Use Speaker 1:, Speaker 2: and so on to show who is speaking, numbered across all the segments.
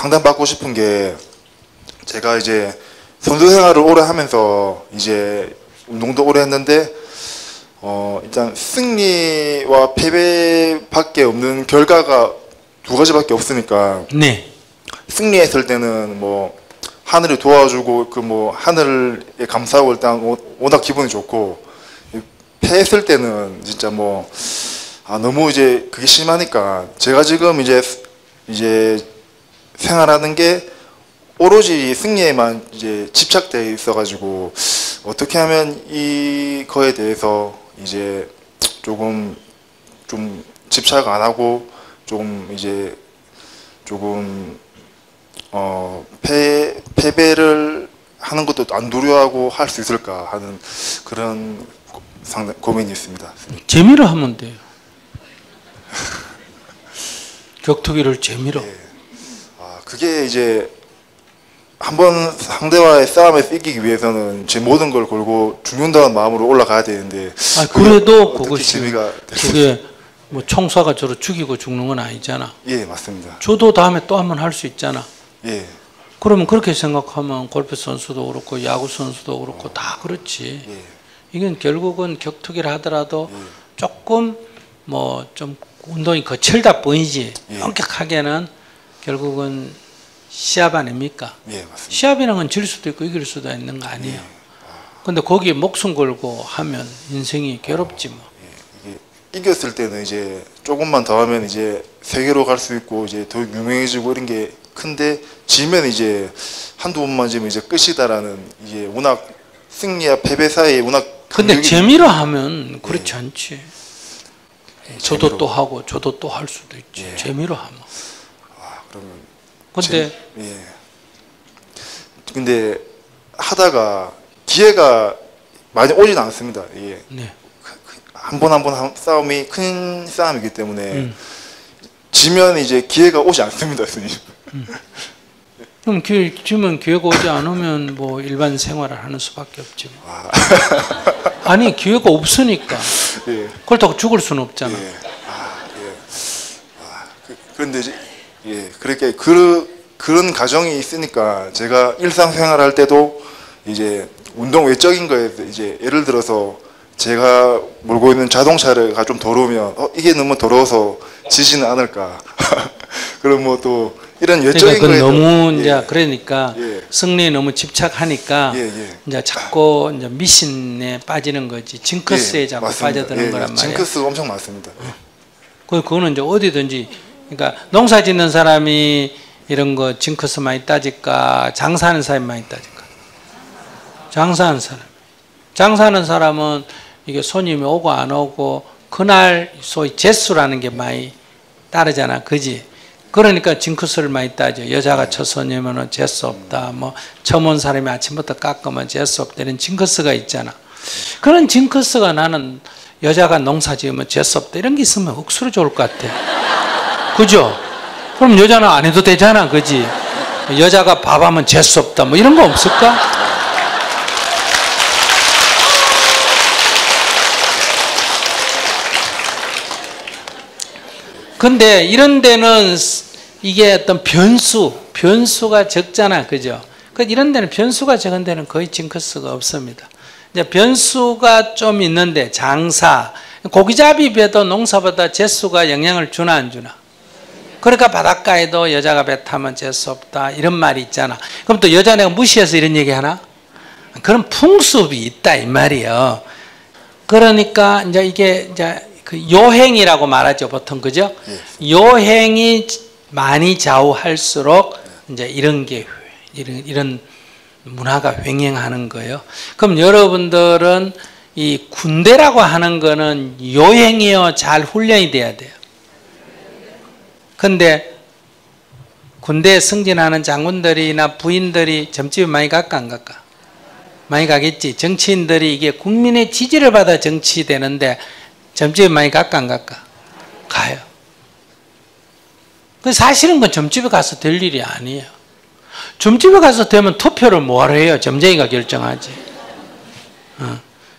Speaker 1: 상담받고 싶은 게, 제가 이제 선수 생활을 오래 하면서 이제 운동도 오래 했는데, 일단 승리와 패배밖에 없는 결과가 두 가지밖에 없으니까.
Speaker 2: 네.
Speaker 1: 승리했을 때는 뭐 하늘이 도와주고 그 뭐 하늘에 감사하고 일단 워낙 기분이 좋고, 패했을 때는 진짜 뭐 너무 이제 그게 심하니까, 제가 지금 이제 생활하는 게 오로지 승리에만 이제 집착되어 있어가지고, 어떻게 하면 이거에 대해서 이제 좀 집착 안 하고 좀 이제 조금 패배를 하는 것도 안 두려워하고 할 수 있을까 하는 그런 고민이 있습니다.
Speaker 2: 재미로 하면 돼요. 격투기를 재미로.
Speaker 1: 예. 그게 이제 한번 상대와의 싸움에서 이기기 위해서는 제 모든 걸 걸고 죽는다는 마음으로 올라가야 되는데,
Speaker 2: 그래도 그것이
Speaker 1: 재미가
Speaker 2: 그게 뭐 총사가 저를 죽이고 죽는 건 아니잖아.
Speaker 1: 예, 맞습니다.
Speaker 2: 저도 다음에 또 한번 할 수 있잖아.
Speaker 1: 예.
Speaker 2: 그러면 그렇게 생각하면 골프 선수도 그렇고 야구 선수도 그렇고 다 그렇지.
Speaker 1: 예.
Speaker 2: 이건 결국은 격투기를 하더라도 조금 뭐 좀 운동이 거칠다 보이지, 엄격하게는 결국은 시합 아닙니까?
Speaker 1: 예, 맞습니다.
Speaker 2: 시합이라는 건 질 수도 있고 이길 수도 있는 거 아니에요. 근데 거기에 목숨 걸고 하면 인생이 괴롭지 뭐.
Speaker 1: 이겼을 때는 이제 조금만 더 하면 이제 세계로 갈 수 있고 이제 더 유명해지고 이런 게 큰데, 지면 이제 한두 번만 지면 이제 끝이다라는, 이게 워낙 승리와 패배 사이에 워낙.
Speaker 2: 근데 재미로 하면 그렇지 않지. 저도
Speaker 1: 재미로.
Speaker 2: 또 하고 저도 또 할 수도 있지. 재미로 하면.
Speaker 1: 그러면.
Speaker 2: 근데
Speaker 1: 근데 하다가 기회가 많이 오진 않습니다. 이게.
Speaker 2: 네.
Speaker 1: 한 번 한 번 싸움이 큰 싸움이기 때문에 지면 이제 기회가 오지 않습니다, 스님.
Speaker 2: 그럼 지면 기회가 오지 않으면 뭐 일반 생활을 하는 수밖에 없지 뭐. 아니 기회가 없으니까.
Speaker 1: 예.
Speaker 2: 그렇다고 죽을 수는 없잖아.
Speaker 1: 예. 그런데 이제 그렇게 그런 가정이 있으니까, 제가 일상생활 할 때도 이제 운동 외적인 거에 이제 예를 들어서 제가 몰고 있는 자동차가 좀 더러우면 이게 너무 더러워서 지지는 않을까. 그럼 뭐 또 이런 외적인 거에
Speaker 2: 너무 이제 그러니까 승리에 너무 집착하니까 이제 자꾸 이제 미신에 빠지는 거지, 징크스에 자꾸 빠져드는 거란 말이야.
Speaker 1: 징크스가 엄청 많습니다.
Speaker 2: 그거는 이제 어디든지, 그러니까 농사 짓는 사람이 이런 거 징크스 많이 따질까, 장사하는 사람이 많이 따질까? 장사하는 사람은 이게 손님이 오고 안 오고 그날 소위 재수라는 게 많이 따르잖아, 그지? 그러니까 징크스를 많이 따져. 여자가 첫 손님은 재수 없다, 뭐 처음 온 사람이 아침부터 깎으면 재수 없다, 이런 징크스가 있잖아. 그런 징크스가, 나는 여자가 농사 지으면 재수 없다 이런 게 있으면 억수로 좋을 것 같아. 그죠? 그럼 여자는 안 해도 되잖아, 그지? 여자가 밥하면 재수 없다 뭐 이런 거 없을까? 근데 이런 데는 이게 어떤 변수가 적잖아, 그죠? 이런 데는 변수가 적은 데는 거의 징크스가 없습니다. 이제 변수가 좀 있는데, 장사, 고기잡이 배도 농사보다 재수가 영향을 주나 안 주나? 그러니까 바닷가에도 여자가 배 타면 재수 없다 이런 말이 있잖아. 그럼 또 여자 내가 무시해서 이런 얘기 하나? 그런 풍습이 있다 이 말이에요. 그러니까 이제 이게 이제 그 요행이라고 말하죠, 보통, 그죠? 요행이 많이 좌우할수록 이제 이런 문화가 횡행하는 거예요. 그럼 여러분들은 이 군대라고 하는 거는 요행이요, 잘 훈련이 돼야 돼요. 근데 군대에 승진하는 장군들이나 부인들이 점집에 많이 갈까 안 갈까? 많이 가겠지. 정치인들이 이게 국민의 지지를 받아 정치되는데 점집에 많이 갈까 안 갈까? 가요. 사실은 그 점집에 가서 될 일이 아니에요. 점집에 가서 되면 투표를 뭐하러 해요? 점쟁이가 결정하지.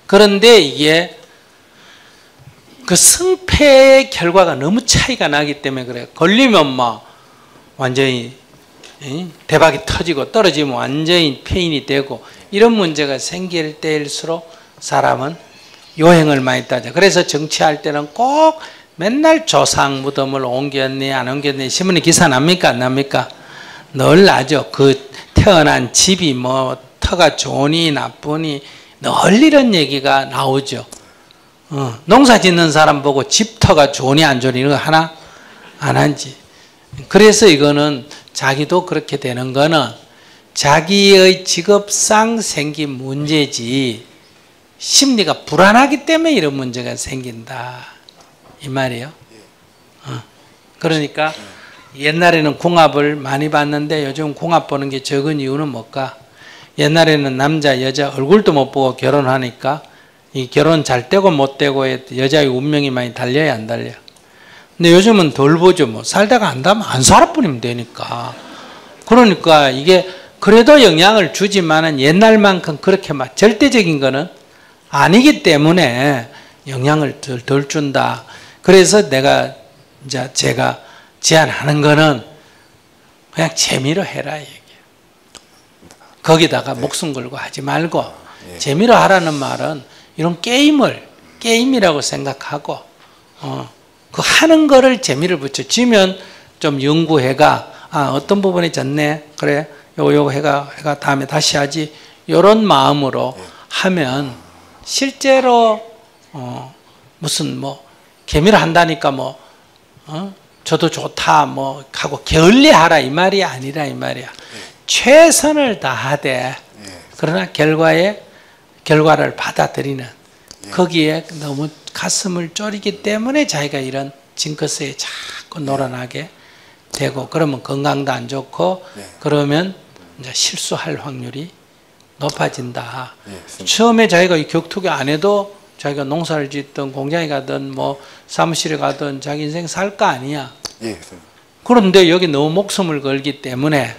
Speaker 2: 그런데 이게 그 승패의 결과가 너무 차이가 나기 때문에 그래요. 걸리면 막 완전히 대박이 터지고 떨어지면 완전히 폐인이 되고 이런 문제가 생길 때일수록 사람은 요행을 많이 따져. 그래서 정치할 때는 꼭 맨날 조상 무덤을 옮겼니 안 옮겼니 신문에 기사 납니까 안 납니까? 늘 나죠. 그 태어난 집이 뭐 터가 좋으니 나쁘니 늘 이런 얘기가 나오죠. 농사 짓는 사람 보고 집터가 좋으니 안 좋으니 이런 거 하나 안 한지. 그래서 이거는 자기도 그렇게 되는 거는 자기의 직업상 생긴 문제지 심리가 불안하기 때문에 이런 문제가 생긴다 이 말이에요. 그러니까 옛날에는 궁합을 많이 봤는데 요즘 궁합 보는 게 적은 이유는 뭘까? 옛날에는 남자 여자 얼굴도 못 보고 결혼하니까 이 결혼 잘 되고 못 되고에 여자의 운명이 많이 달려야 안 달려. 근데 요즘은 덜 보죠. 뭐 살다가 안 닿으면 안 살아버리면 되니까. 그러니까 이게 그래도 영향을 주지만은 옛날만큼 그렇게 막 절대적인 거는 아니기 때문에 영향을 덜 준다. 그래서 내가 이제 제가 제안하는 거는 그냥 재미로 해라 얘기예요. 거기다가 목숨 걸고 하지 말고 재미로 하라는 말은 이런 게임이라고 생각하고 그 하는 거를 재미를 붙여주면 좀 연구해가 어떤 부분이 졌네 그래 요거 해가 다음에 다시 하지 이런 마음으로 하면 실제로 무슨 뭐 개미를 한다니까 뭐 저도 좋다 뭐 하고 게을리하라 이 말이 아니라 이 말이야. 최선을 다하되 그러나 결과를 받아들이는 거기에 너무 가슴을 졸이기 때문에 자기가 이런 징크스에 자꾸 놀아나게 되고 그러면 건강도 안 좋고 그러면 이제 실수할 확률이 높아진다. 처음에 자기가 이 격투기 안 해도 자기가 농사를 짓든 공장에 가든 뭐 사무실에 가든 자기 인생 살 거 아니야. 그런데 여기 너무 목숨을 걸기 때문에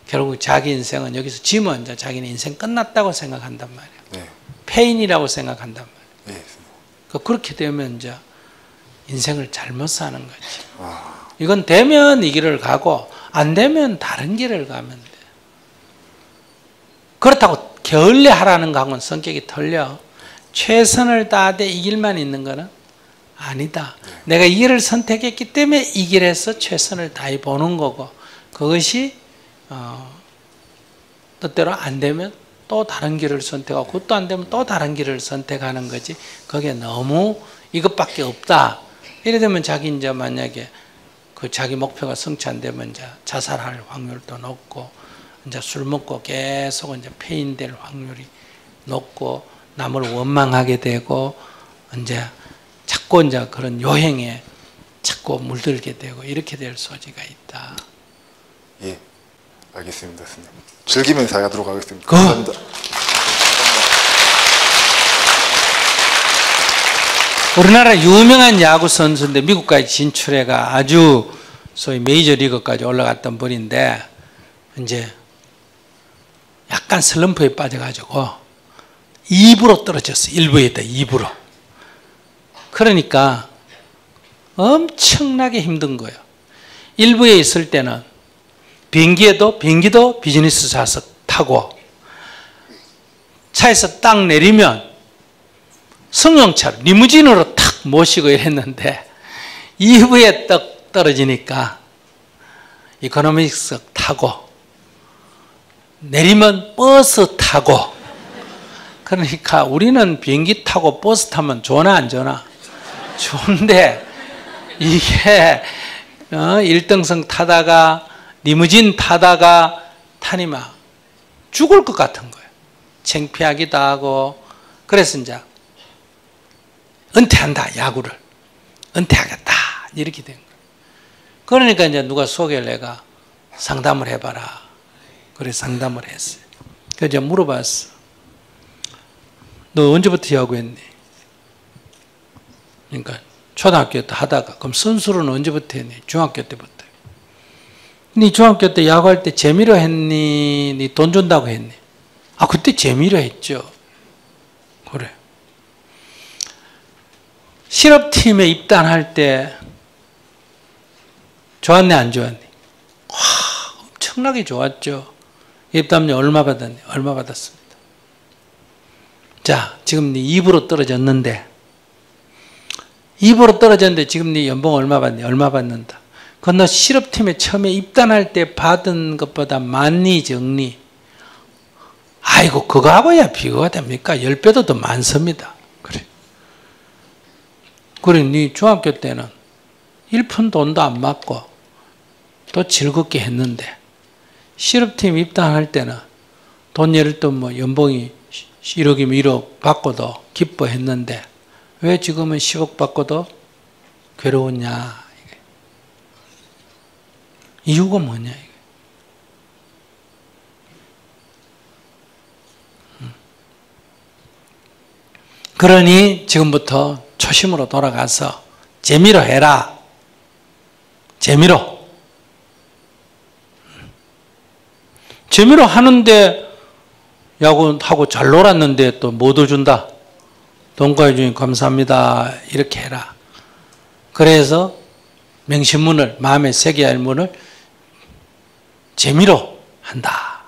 Speaker 2: 결국 자기 인생은 여기서 지면 이제 자기는 인생 끝났다고 생각한단 말이야. 폐인이라고 생각한단 말이야. 그렇게 되면 이제 인생을 잘못 사는 거지. 이건 되면 이 길을 가고 안 되면 다른 길을 가면 돼. 그렇다고 게을리 하라는 거하고는 성격이 틀려. 최선을 다하되 이 길만 있는 거는 아니다. 내가 이 길을 선택했기 때문에 이 길에서 최선을 다해 보는 거고 그것이 뜻대로 안 되면 또 다른 길을 선택하고 그것도 안 되면 또 다른 길을 선택하는 거지. 그게 너무 이것밖에 없다. 이래 되면 자기 이제 만약에 그 자기 목표가 성취 안 되면 이제 자살할 확률도 높고 이제 술 먹고 계속 이제 폐인될 확률이 높고 남을 원망하게 되고 이제 자꾸 이제 그런 요행에 자꾸 물들게 되고 이렇게 될 소지가 있다.
Speaker 1: 예, 알겠습니다, 스님. 즐기면서 하도록 하겠습니다. 감사합니다.
Speaker 2: 우리나라 유명한 야구 선수인데 미국까지 진출해가 아주 소위 메이저리그까지 올라갔던 분인데 이제 약간 슬럼프에 빠져가지고 2부로 떨어졌어요. 1부에다 2부로. 그러니까 엄청나게 힘든 거예요. 1부에 있을 때는 비행기도 비즈니스 좌석 타고 차에서 딱 내리면 승용차로 리무진으로 탁 모시고 이랬는데 2부에 떡 떨어지니까 이코노미석 타고 내리면 버스 타고 그러니까 우리는 비행기 타고 버스 타면 좋나 안 좋나? 좋은데 이게 1등석 타다가 리무진 타다가 타니마 죽을 것 같은 거예요. 창피하기도 하고 그래서 이제 은퇴한다. 야구를 은퇴하겠다 이렇게 된 거예요. 그러니까 이제 누가 소개를 내가 상담을 해봐라. 그래 상담을 했어요. 그래서 제가 물어봤어. 너 언제부터 야구했니? 그러니까 초등학교 때 하다가 그럼 선수는 언제부터 했니? 중학교 때부터. 네 중학교 때 야구할 때 재미로 했니? 네 돈 준다고 했니? 아 그때 재미로 했죠. 그래. 실업팀에 입단할 때 좋았네 안 좋았니? 와 엄청 엄청나게 좋았죠. 입담료 얼마 받았니? 얼마 받았습니다. 자, 지금 네 2% 떨어졌는데 지금 네 연봉 얼마 받니? 얼마 받는다. 그건 너 실업팀에 처음에 입단할 때 받은 것보다 많니 적니? 아이고 그거하고야 비교가 됩니까? 10배도 더 많습니다. 그래. 그래, 네 중학교 때는 1푼 돈도 안 받고 또 즐겁게 했는데 실업팀 입단할 때는 돈 예를 들면 뭐 연봉이 1억이면 1억 받고도 기뻐했는데 왜 지금은 10억 받고도 괴로웠냐? 이유가 뭐냐? 그러니 지금부터 초심으로 돌아가서 재미로 해라. 재미로 하는데 야구하고 잘 놀았는데 또 뭐 더 준다. 돈가위 주님 감사합니다. 이렇게 해라. 그래서 명심문을 마음에 새겨야 할 문을 재미로 한다.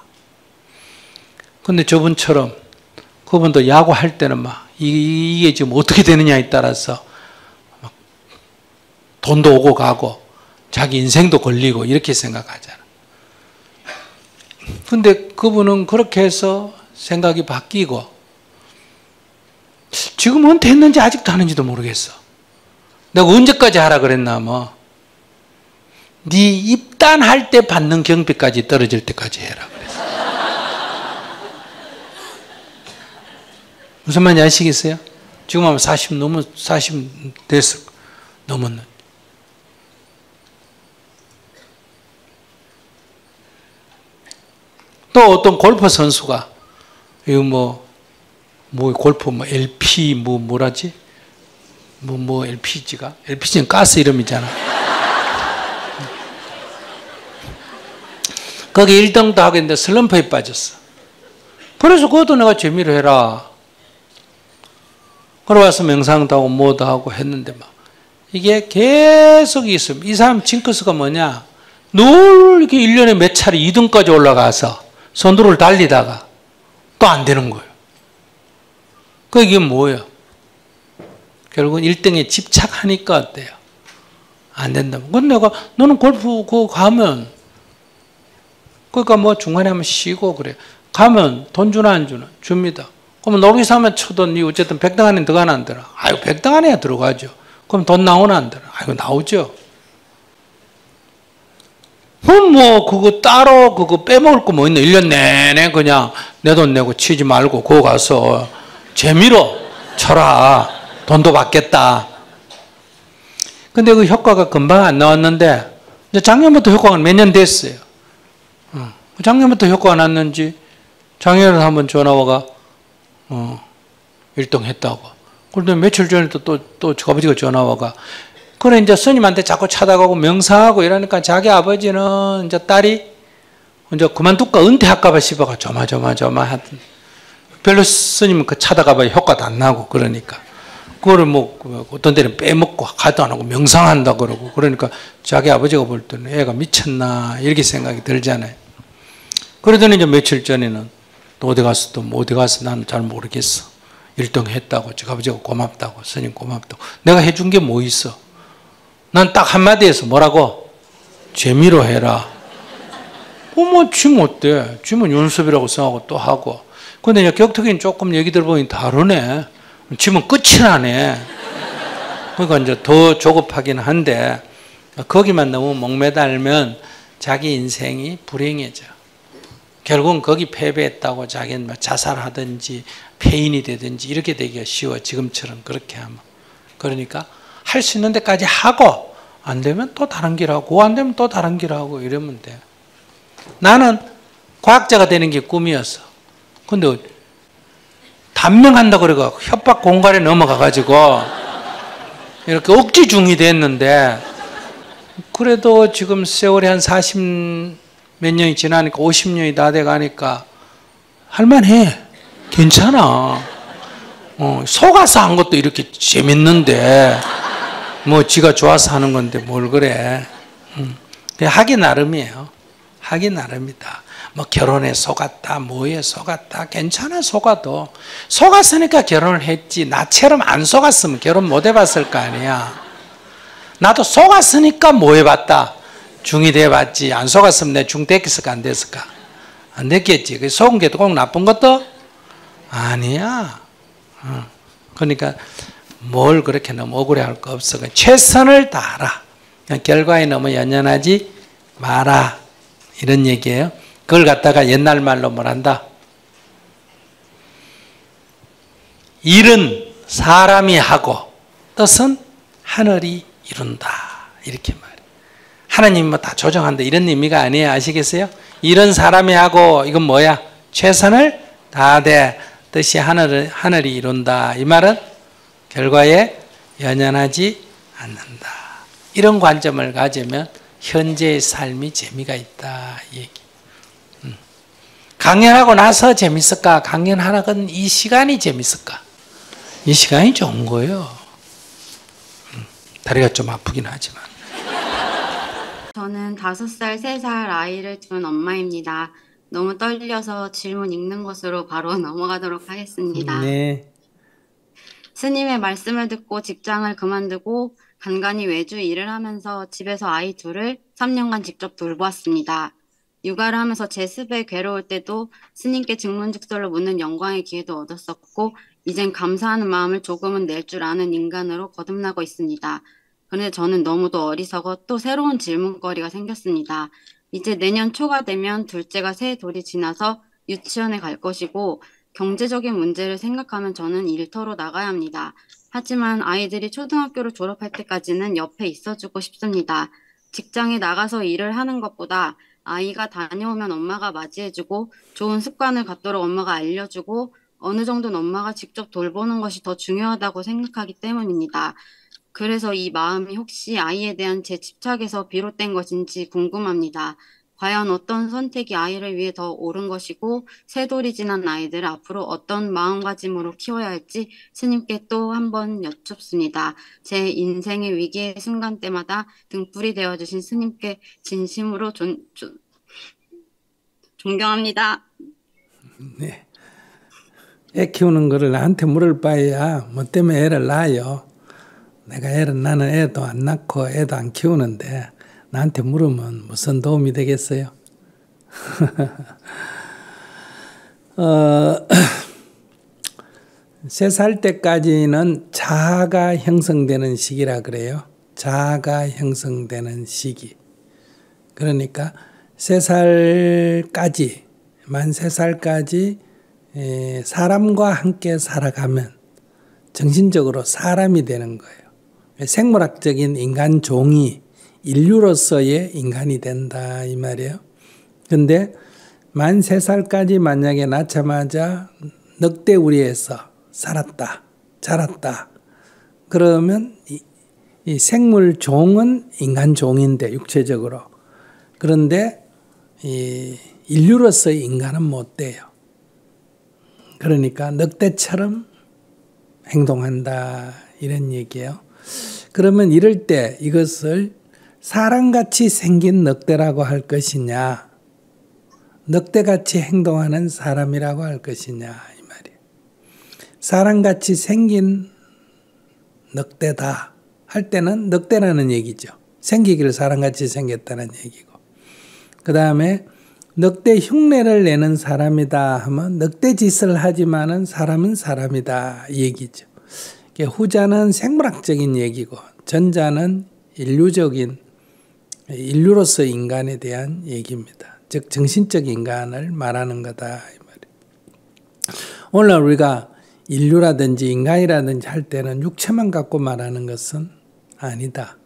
Speaker 2: 근데 저분처럼 그분도 야구할 때는 막 이게 지금 어떻게 되느냐에 따라서 막 돈도 오고 가고 자기 인생도 걸리고 이렇게 생각하잖아. 근데 그분은 그렇게 해서 생각이 바뀌고 지금 은퇴했는지 아직도 하는지도 모르겠어. 내가 언제까지 하라 그랬나 뭐. 네 입단할 때 받는 경비까지 떨어질 때까지 해라 그랬어. 무슨 말인지 아시겠어요? 지금 하면 40 됐을 넘었는. 또 어떤 골프 선수가 이거 뭐 골프 뭐 LP 뭐라지? 뭐 LPG가? LPG는 가스 이름이잖아. 거기 1등도 하고 있는데 슬럼프에 빠졌어. 그래서 그것도 내가 재미로 해라. 그러고 와서 명상도 하고 뭐도 하고 했는데 막 이게 계속 있으면 이 사람 징크스가 뭐냐? 늘 이렇게 1년에 몇 차례 2등까지 올라가서 선두를 달리다가 또 안 되는 거예요. 이게 뭐예요? 결국은 1등에 집착하니까 어때요? 안 된다고. 근데 내가 너는 골프 그거 가면 그러니까 뭐 중간에 한번 쉬고 그래. 가면 돈 주나 안 주나? 줍니다. 그러면 놀이기사 하면 쳐도 니 어쨌든 100등 안에 들어가나 안 들어가? 아유 100등 안에 들어가죠. 그럼 돈 나오나 안 들어가? 아유 나오죠. 그럼 뭐 그거 따로 그거 빼먹을 거 뭐 있나? 1년 내내 그냥 내 돈 내고 치지 말고 그거 가서 재미로 쳐라. 돈도 받겠다. 근데 그 효과가 금방 안 나왔는데 이제 작년부터 효과가 몇 년 됐어요. 작년부터 효과가 났는지 작년에 한번 전화와가 1등 했다고. 그런데 며칠 전에 또 아버지가 전화와가 그래 이제 스님한테 자꾸 찾아가고 명상하고 이러니까 자기 아버지는 이제 딸이 이제 그만둘까 은퇴할까 봐 싶어가 조마조마하던 별로 스님 그 찾아가봐야 효과도 안 나고 그러니까 그거를 뭐 어떤 데는 빼먹고 가도 안 하고 명상한다 그러고 그러니까 자기 아버지가 볼 때는 애가 미쳤나 이렇게 생각이 들잖아요. 그러더니 이제 며칠 전에는 또 어디 가서 나는 잘 모르겠어. 1등 했다고 자기 아버지가 고맙다고 스님 고맙다고. 내가 해준 게 뭐 있어? 난 딱 한마디에서 뭐라고? 재미로 해라. 뭐 쥐면 어때? 쥐면 연습이라고 생각하고 또 하고. 근데 이제 격투기는 조금 얘기 들어보니 다르네. 쥐면 끝이 나네. 그러니까 이제 더 조급하긴 한데 거기만 너무 목매달면 자기 인생이 불행해져. 결국은 거기 패배했다고 자기는 자살하든지 폐인이 되든지 이렇게 되기가 쉬워. 지금처럼 그렇게 하면. 그러니까 할 수 있는 데까지 하고 안 되면 또 다른 길 하고 안 되면 또 다른 길 하고 이러면 돼. 나는 과학자가 되는 게 꿈이었어. 근데 단명한다 그래가 협박 공갈에 넘어가가지고 이렇게 억지 중이 됐는데 그래도 지금 세월이 한 40 몇 년이 지나니까 50년이 다 돼가니까 할만해. 괜찮아. 속아서 한 것도 이렇게 재밌는데 뭐 지가 좋아서 하는 건데 뭘 그래. 그냥 하기 나름이에요. 하기 나름이다. 뭐 결혼에 속았다, 뭐에 속았다, 괜찮아 속아도. 속았으니까 결혼을 했지. 나처럼 안 속았으면 결혼 못 해봤을 거 아니야. 나도 속았으니까 뭐 해봤다. 중이 돼봤지. 안 속았으면 내 중 됐을까 안 됐을까? 안 됐겠지. 그 속은 게 꼭 나쁜 것도 아니야. 그러니까 뭘 그렇게 너무 억울해할 거 없어. 최선을 다하라. 결과에 너무 연연하지 마라. 이런 얘기예요. 그걸 갖다가 옛날 말로 뭐란다? 일은 사람이 하고 뜻은 하늘이 이룬다. 이렇게 말해요. 하나님이 뭐 다 조정한다. 이런 의미가 아니에요. 아시겠어요? 일은 사람이 하고 이건 뭐야? 최선을 다하되 뜻이 하늘이 이룬다. 이 말은 결과에 연연하지 않는다. 이런 관점을 가지면 현재의 삶이 재미가 있다. 이 얘기. 강연하고 나서 재밌을까? 강연하는 이 시간이 재밌을까? 이 시간이 좋은 거예요. 다리가 좀 아프긴 하지만.
Speaker 3: 저는 5살, 3살 아이를 둔 엄마입니다. 너무 떨려서 질문 읽는 것으로 바로 넘어가도록 하겠습니다.
Speaker 2: 네.
Speaker 3: 스님의 말씀을 듣고 직장을 그만두고 간간히 외주 일을 하면서 집에서 아이 둘을 3년간 직접 돌보았습니다. 육아를 하면서 제 습에 괴로울 때도 스님께 증문즉설로 묻는 영광의 기회도 얻었었고 이젠 감사하는 마음을 조금은 낼 줄 아는 인간으로 거듭나고 있습니다. 그런데 저는 너무도 어리석어 또 새로운 질문거리가 생겼습니다. 이제 내년 초가 되면 둘째가 새 돌이 지나서 유치원에 갈 것이고 경제적인 문제를 생각하면 저는 일터로 나가야 합니다. 하지만 아이들이 초등학교를 졸업할 때까지는 옆에 있어주고 싶습니다. 직장에 나가서 일을 하는 것보다 아이가 다녀오면 엄마가 맞이해주고 좋은 습관을 갖도록 엄마가 알려주고 어느 정도는 엄마가 직접 돌보는 것이 더 중요하다고 생각하기 때문입니다. 그래서 이 마음이 혹시 아이에 대한 제 집착에서 비롯된 것인지 궁금합니다. 과연 어떤 선택이 아이를 위해 더 옳은 것이고 새돌이 지난 아이들을 앞으로 어떤 마음가짐으로 키워야 할지 스님께 또 한 번 여쭙습니다. 제 인생의 위기의 순간 때마다 등불이 되어주신 스님께 진심으로 존경합니다.
Speaker 2: 네. 애 키우는 거를 나한테 물을 바에야 뭐 때문에 애를 낳아요. 나는 애도 안 낳고 애도 안 키우는데 나한테 물으면 무슨 도움이 되겠어요? 3살 때까지는 자아가 형성되는 시기라 그래요. 자아가 형성되는 시기. 그러니까 3살까지, 만 3살까지 사람과 함께 살아가면 정신적으로 사람이 되는 거예요. 생물학적인 인간 종이 인류로서의 인간이 된다 이 말이에요. 그런데 만 3살까지 만약에 낳자마자 늑대우리에서 살았다, 자랐다. 그러면 이 생물 종은 인간 종인데 육체적으로. 그런데 이 인류로서의 인간은 못 돼요. 그러니까 늑대처럼 행동한다 이런 얘기예요. 그러면 이럴 때 이것을 사람같이 생긴 늑대라고 할 것이냐, 늑대같이 행동하는 사람이라고 할 것이냐 이 말이에요. 사람같이 생긴 늑대다 할 때는 늑대라는 얘기죠. 생기기를 사람같이 생겼다는 얘기고, 그 다음에 늑대 흉내를 내는 사람이다 하면 늑대 짓을 하지만은 사람은 사람이다 이 얘기죠. 후자는 생물학적인 얘기고 전자는 인류로서 인간에 대한 얘기입니다. 즉 정신적 인간을 말하는 거다 이 말이에요. 오늘 우리가 인류라든지 인간이라든지 할 때는 육체만 갖고 말하는 것은 아니다.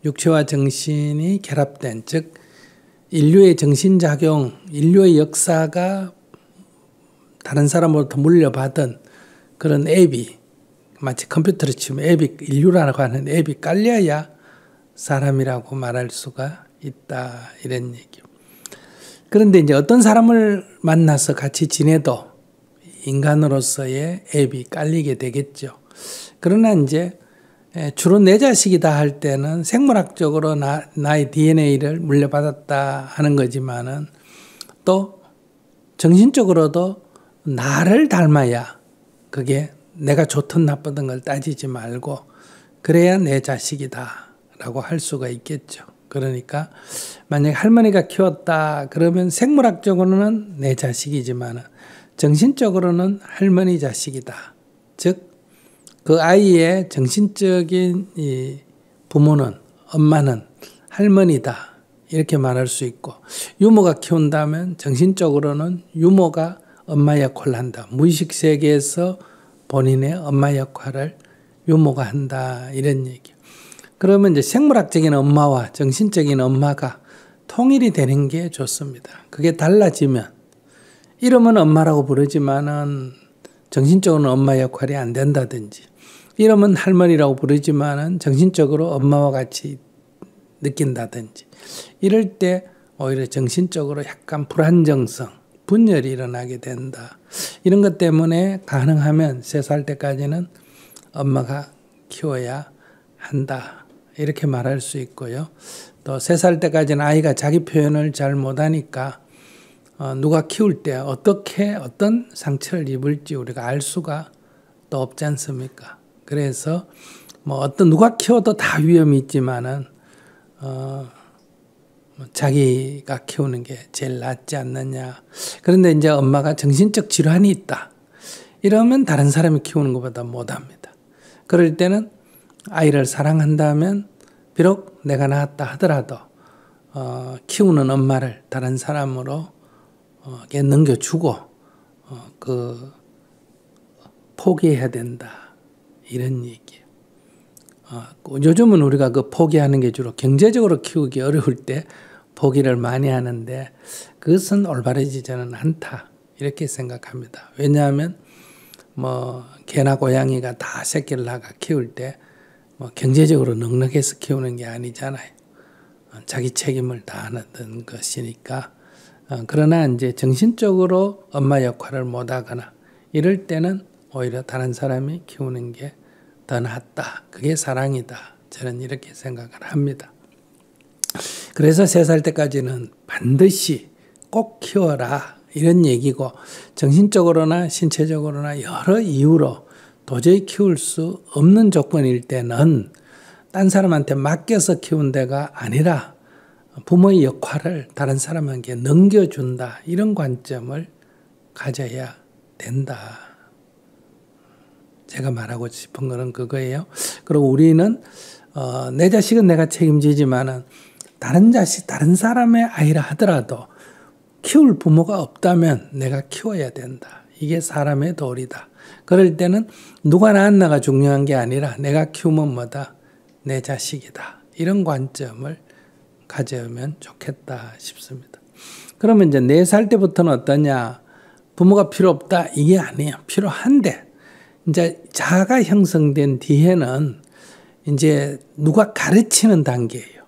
Speaker 2: 육체와 정신이 결합된, 즉 인류의 정신작용, 인류의 역사가 다른 사람으로부터 물려받은 그런 앱이, 마치 컴퓨터로 치면 앱이, 인류라고 하는 앱이 깔려야 사람이라고 말할 수가 있다 이런 얘기요. 그런데 이제 어떤 사람을 만나서 같이 지내도 인간으로서의 앱이 깔리게 되겠죠. 그러나 이제 주로 내 자식이다 할 때는 생물학적으로 나의 DNA를 물려받았다 하는 거지만은 또 정신적으로도 나를 닮아야 그게 내가 좋든 나쁘든 걸 따지지 말고 그래야 내 자식이다 라고 할 수가 있겠죠. 그러니까 만약에 할머니가 키웠다 그러면 생물학적으로는 내 자식이지만 정신적으로는 할머니 자식이다. 즉 그 아이의 정신적인 이 부모는 엄마는 할머니다 이렇게 말할 수 있고 유모가 키운다면 정신적으로는 유모가 엄마 역할을 한다. 무의식 세계에서 본인의 엄마 역할을 유모가 한다 이런 얘기예요. 그러면 이제 생물학적인 엄마와 정신적인 엄마가 통일이 되는 게 좋습니다. 그게 달라지면 이름은 엄마라고 부르지만은 정신적으로는 엄마 역할이 안 된다든지 이름은 할머니라고 부르지만은 정신적으로 엄마와 같이 느낀다든지 이럴 때 오히려 정신적으로 약간 불안정성, 분열이 일어나게 된다. 이런 것 때문에 가능하면 3살 때까지는 엄마가 키워야 한다. 이렇게 말할 수 있고요. 또 3살 때까지는 아이가 자기 표현을 잘 못하니까 누가 키울 때 어떻게 어떤 상처를 입을지 우리가 알 수가 또 없지 않습니까? 그래서 뭐 어떤 누가 키워도 다 위험이 있지만은 자기가 키우는 게 제일 낫지 않느냐. 그런데 이제 엄마가 정신적 질환이 있다. 이러면 다른 사람이 키우는 것보다 못합니다. 그럴 때는 아이를 사랑한다면 비록 내가 낳았다 하더라도 키우는 엄마를 다른 사람으로 넘겨주고 포기해야 된다. 이런 얘기예요. 요즘은 우리가 그 포기하는 게 주로 경제적으로 키우기 어려울 때 포기를 많이 하는데 그것은 올바르지는 않다. 이렇게 생각합니다. 왜냐하면 뭐 개나 고양이가 다 새끼를 낳아 키울 때 뭐 경제적으로 넉넉해서 키우는 게 아니잖아요. 자기 책임을 다하는 것이니까. 그러나 이제 정신적으로 엄마 역할을 못하거나 이럴 때는 오히려 다른 사람이 키우는 게 더 낫다. 그게 사랑이다. 저는 이렇게 생각을 합니다. 그래서 3살 때까지는 반드시 꼭 키워라. 이런 얘기고 정신적으로나 신체적으로나 여러 이유로 도저히 키울 수 없는 조건일 때는 딴 사람한테 맡겨서 키운 데가 아니라 부모의 역할을 다른 사람에게 넘겨준다. 이런 관점을 가져야 된다. 제가 말하고 싶은 거는 그거예요. 그리고 우리는 내 자식은 내가 책임지지만은 다른 자식, 다른 사람의 아이라 하더라도 키울 부모가 없다면 내가 키워야 된다. 이게 사람의 도리다. 그럴 때는 누가 낳았나가 중요한 게 아니라 내가 키우면 뭐다? 내 자식이다. 이런 관점을 가져오면 좋겠다 싶습니다. 그러면 이제 4살 때부터는 어떠냐? 부모가 필요 없다. 이게 아니에요. 필요한데 이제 자아가 형성된 뒤에는 이제 누가 가르치는 단계예요.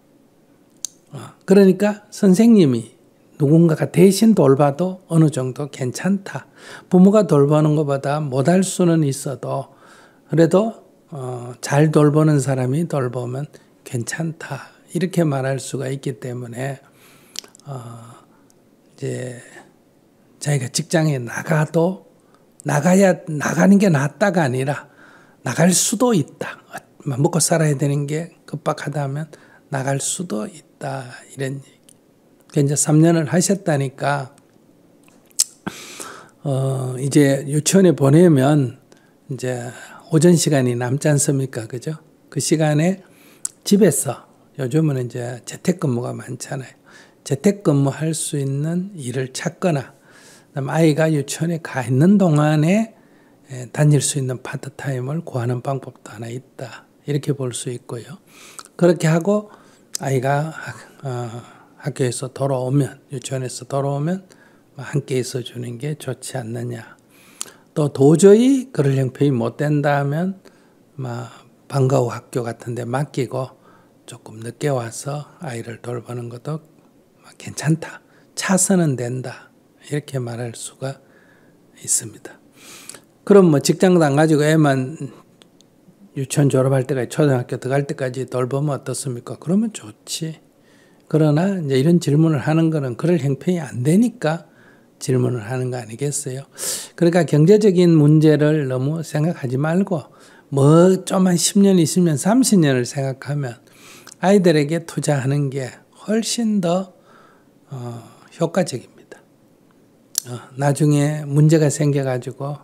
Speaker 2: 그러니까 선생님이 누군가가 대신 돌봐도 어느 정도 괜찮다. 부모가 돌보는 것보다 못할 수는 있어도 그래도 잘 돌보는 사람이 돌보면 괜찮다. 이렇게 말할 수가 있기 때문에 이제 자기가 직장에 나가는 게 낫다가 아니라 나갈 수도 있다. 먹고 살아야 되는 게 급박하다면 나갈 수도 있다. 이런 얘기. 이제 3년을 하셨다니까 이제 유치원에 보내면 이제 오전 시간이 남지 않습니까? 그죠? 그 시간에 집에서 요즘은 이제 재택근무가 많잖아요. 재택근무할 수 있는 일을 찾거나 아이가 유치원에 가 있는 동안에 다닐 수 있는 파트타임을 구하는 방법도 하나 있다. 이렇게 볼 수 있고요. 그렇게 하고 아이가 학교에서 돌아오면 유치원에서 돌아오면 함께 있어주는 게 좋지 않느냐. 또 도저히 그럴 형편이 못 된다면 방과 후 학교 같은 데 맡기고 조금 늦게 와서 아이를 돌보는 것도 괜찮다. 차선은 된다. 이렇게 말할 수가 있습니다. 그럼 뭐 직장도 안 가지고 애만 유치원 졸업할 때까지 초등학교 들어갈 때까지 돌보면 어떻습니까? 그러면 좋지. 그러나 이제 이런 질문을 하는 거는 그럴 형편이 안 되니까 질문을 하는 거 아니겠어요? 그러니까 경제적인 문제를 너무 생각하지 말고 뭐 좀 한 10년, 20년, 30년을 생각하면 아이들에게 투자하는 게 훨씬 더 효과적입니다. 나중에 문제가 생겨가지고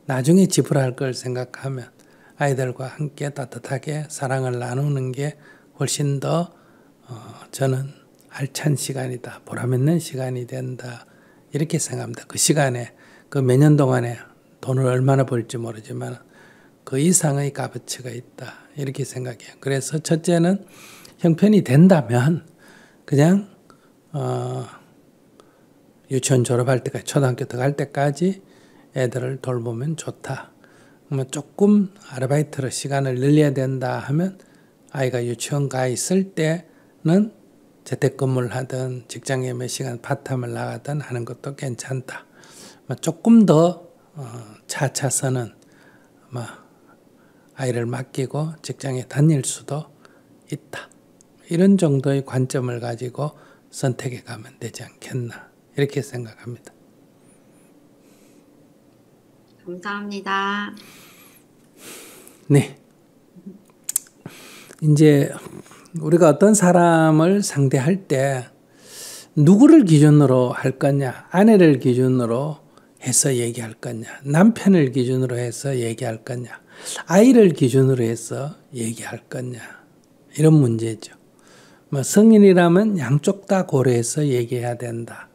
Speaker 2: 나중에 지불할 걸 생각하면 아이들과 함께 따뜻하게 사랑을 나누는 게 훨씬 더 저는 알찬 시간이다. 보람있는 시간이 된다. 이렇게 생각합니다. 그 시간에 그 몇 년 동안에 돈을 얼마나 벌지 모르지만 그 이상의 값어치가 있다. 이렇게 생각해요. 그래서 첫째는 형편이 된다면 그냥 유치원 졸업할 때까지 초등학교 들어갈 때까지 애들을 돌보면 좋다. 조금 아르바이트로 시간을 늘려야 된다 하면 아이가 유치원 가 있을 때는 재택근무를 하든 직장에 몇 시간 파트타임을 나가든 하는 것도 괜찮다. 조금 더 차차서는 아이를 맡기고 직장에 다닐 수도 있다. 이런 정도의 관점을 가지고 선택해 가면 되지 않겠나 이렇게 생각합니다.
Speaker 3: 감사합니다.
Speaker 2: 네. 이제 우리가 어떤 사람을 상대할 때 누구를 기준으로 할 거냐, 아내를 기준으로 해서 얘기할 거냐, 남편을 기준으로 해서 얘기할 거냐, 아이를 기준으로 해서 얘기할 거냐, 이런 문제죠. 성인이라면 양쪽 다 고려해서 얘기해야 된다.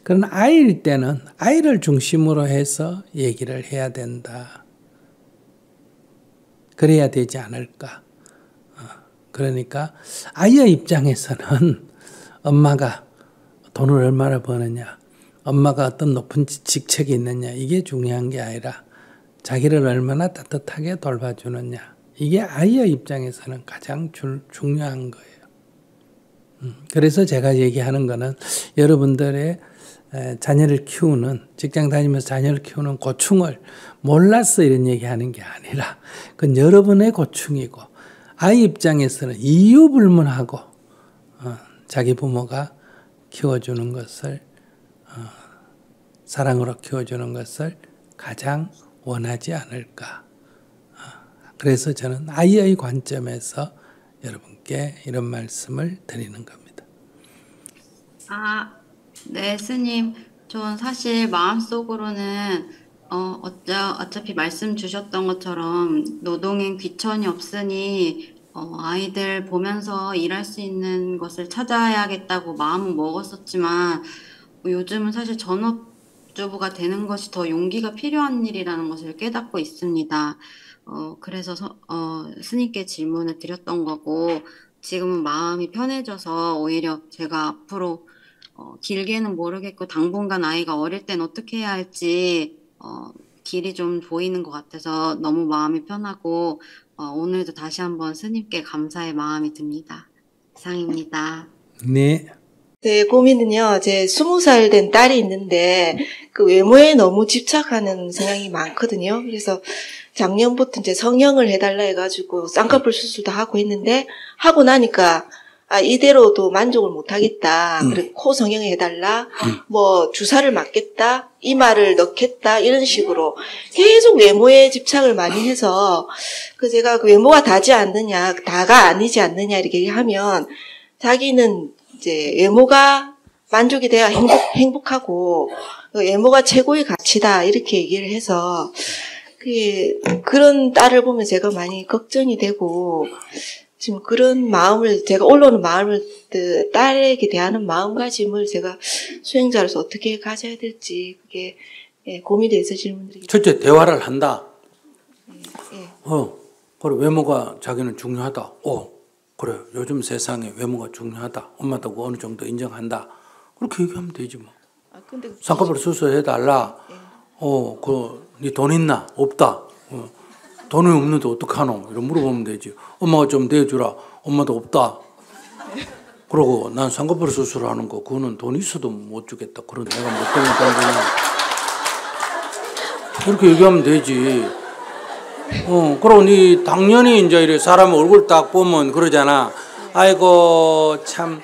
Speaker 2: 그러나 아이일 때는 아이를 중심으로 해서 얘기를 해야 된다. 그래야 되지 않을까. 그러니까 아이의 입장에서는 엄마가 돈을 얼마나 버느냐, 엄마가 어떤 높은 직책이 있느냐, 이게 중요한 게 아니라 자기를 얼마나 따뜻하게 돌봐주느냐, 이게 아이의 입장에서는 가장 중요한 거예요. 그래서 제가 얘기하는 거는 여러분들의 자녀를 키우는, 직장 다니면서 자녀를 키우는 고충을 몰라서 이런 얘기하는 게 아니라 그건 여러분의 고충이고, 아이 입장에서는 이유 불문하고 자기 부모가 키워주는 것을, 사랑으로 키워주는 것을 가장 원하지 않을까. 그래서 저는 아이의 관점에서 여러분께 이런 말씀을 드리는 겁니다.
Speaker 3: 네, 스님. 전 사실 마음속으로는 어차피 말씀 주셨던 것처럼 노동엔 귀천이 없으니 아이들 보면서 일할 수 있는 것을 찾아야겠다고 마음은 먹었었지만 요즘은 사실 전업주부가 되는 것이 더 용기가 필요한 일이라는 것을 깨닫고 있습니다. 그래서 스님께 질문을 드렸던 거고, 지금은 마음이 편해져서 오히려 제가 앞으로 길게는 모르겠고 당분간 아이가 어릴 땐 어떻게 해야 할지 길이 좀 보이는 것 같아서 너무 마음이 편하고 오늘도 다시 한번 스님께 감사의 마음이 듭니다. 이상입니다.
Speaker 2: 네.
Speaker 4: 제 고민은요, 제 20살 된 딸이 있는데 그 외모에 너무 집착하는 성향이 많거든요. 그래서 작년부터 이제 성형을 해달라 해가지고 쌍꺼풀 수술도 하고 했는데, 하고 나니까 이대로도 만족을 못하겠다. 그리고 코 성형을 해달라, 뭐 주사를 맞겠다, 이마를 넣겠다, 이런 식으로 계속 외모에 집착을 많이 해서, 제가 그 외모가 다지 않느냐, 다가 아니지 않느냐 이렇게 하면 자기는 이제 외모가 만족이 돼야 행복하고 외모가 최고의 가치다 이렇게 얘기를 해서, 그런 딸을 보면 제가 많이 걱정이 되고, 지금 그런 마음을, 제가 올라오는 마음을, 딸에게 대하는 마음가짐을 제가 수행자로서 어떻게 가져야 될지, 그게 고민이 돼서 질문드리겠습니다.
Speaker 2: 첫째, 대화를 한다.
Speaker 4: 예.
Speaker 2: 그래, 외모가 자기는 중요하다. 그래, 요즘 세상에 외모가 중요하다. 엄마도 그 어느 정도 인정한다. 그렇게 얘기하면 되지 뭐.
Speaker 4: 근데
Speaker 2: 쌍꺼풀 수술해달라. 네 돈 있나? 없다. 돈이 없는데 어떡하노? 이런 물어보면 되지. 엄마가 좀 내주라. 엄마도 없다. 그러고 난 쌍꺼풀 수술하는 거 그거는 돈 있어도 못 주겠다. 그런 내가 못 되면 돈 주냐. 이렇게 얘기하면 되지. 그러고 니 당연히 이제 이래 사람 얼굴 딱 보면 그러잖아. 아이고 참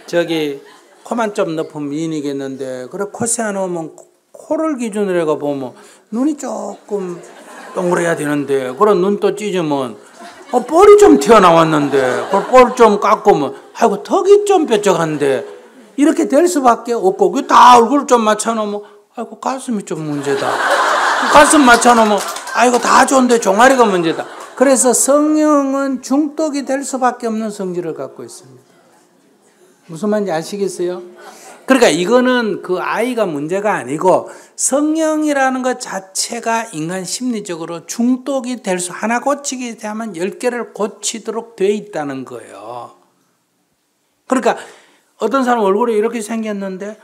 Speaker 2: 저기 코만 좀 높은 미인이겠는데 그래 코 세워놓으면 코를 기준으로 해가 보면 눈이 조금 동그래야 되는데 그런 눈 또 찢으면 볼이 좀 튀어나왔는데 볼 좀 깎으면 아이고 턱이 좀 뾰족한데 이렇게 될 수밖에 없고 그 다 얼굴 좀 맞춰놓으면 아이고 가슴이 좀 문제다. 가슴 맞춰놓으면 아이고 다 좋은데 종아리가 문제다. 그래서 성형은 중독이 될 수밖에 없는 성질을 갖고 있습니다. 무슨 말인지 아시겠어요? 그러니까 이거는 그 아이가 문제가 아니고 성형이라는 것 자체가 인간 심리적으로 중독이 될 수, 하나 고치게 되면 10개를 고치도록 돼 있다는 거예요. 그러니까 어떤 사람 얼굴이 이렇게 생겼는데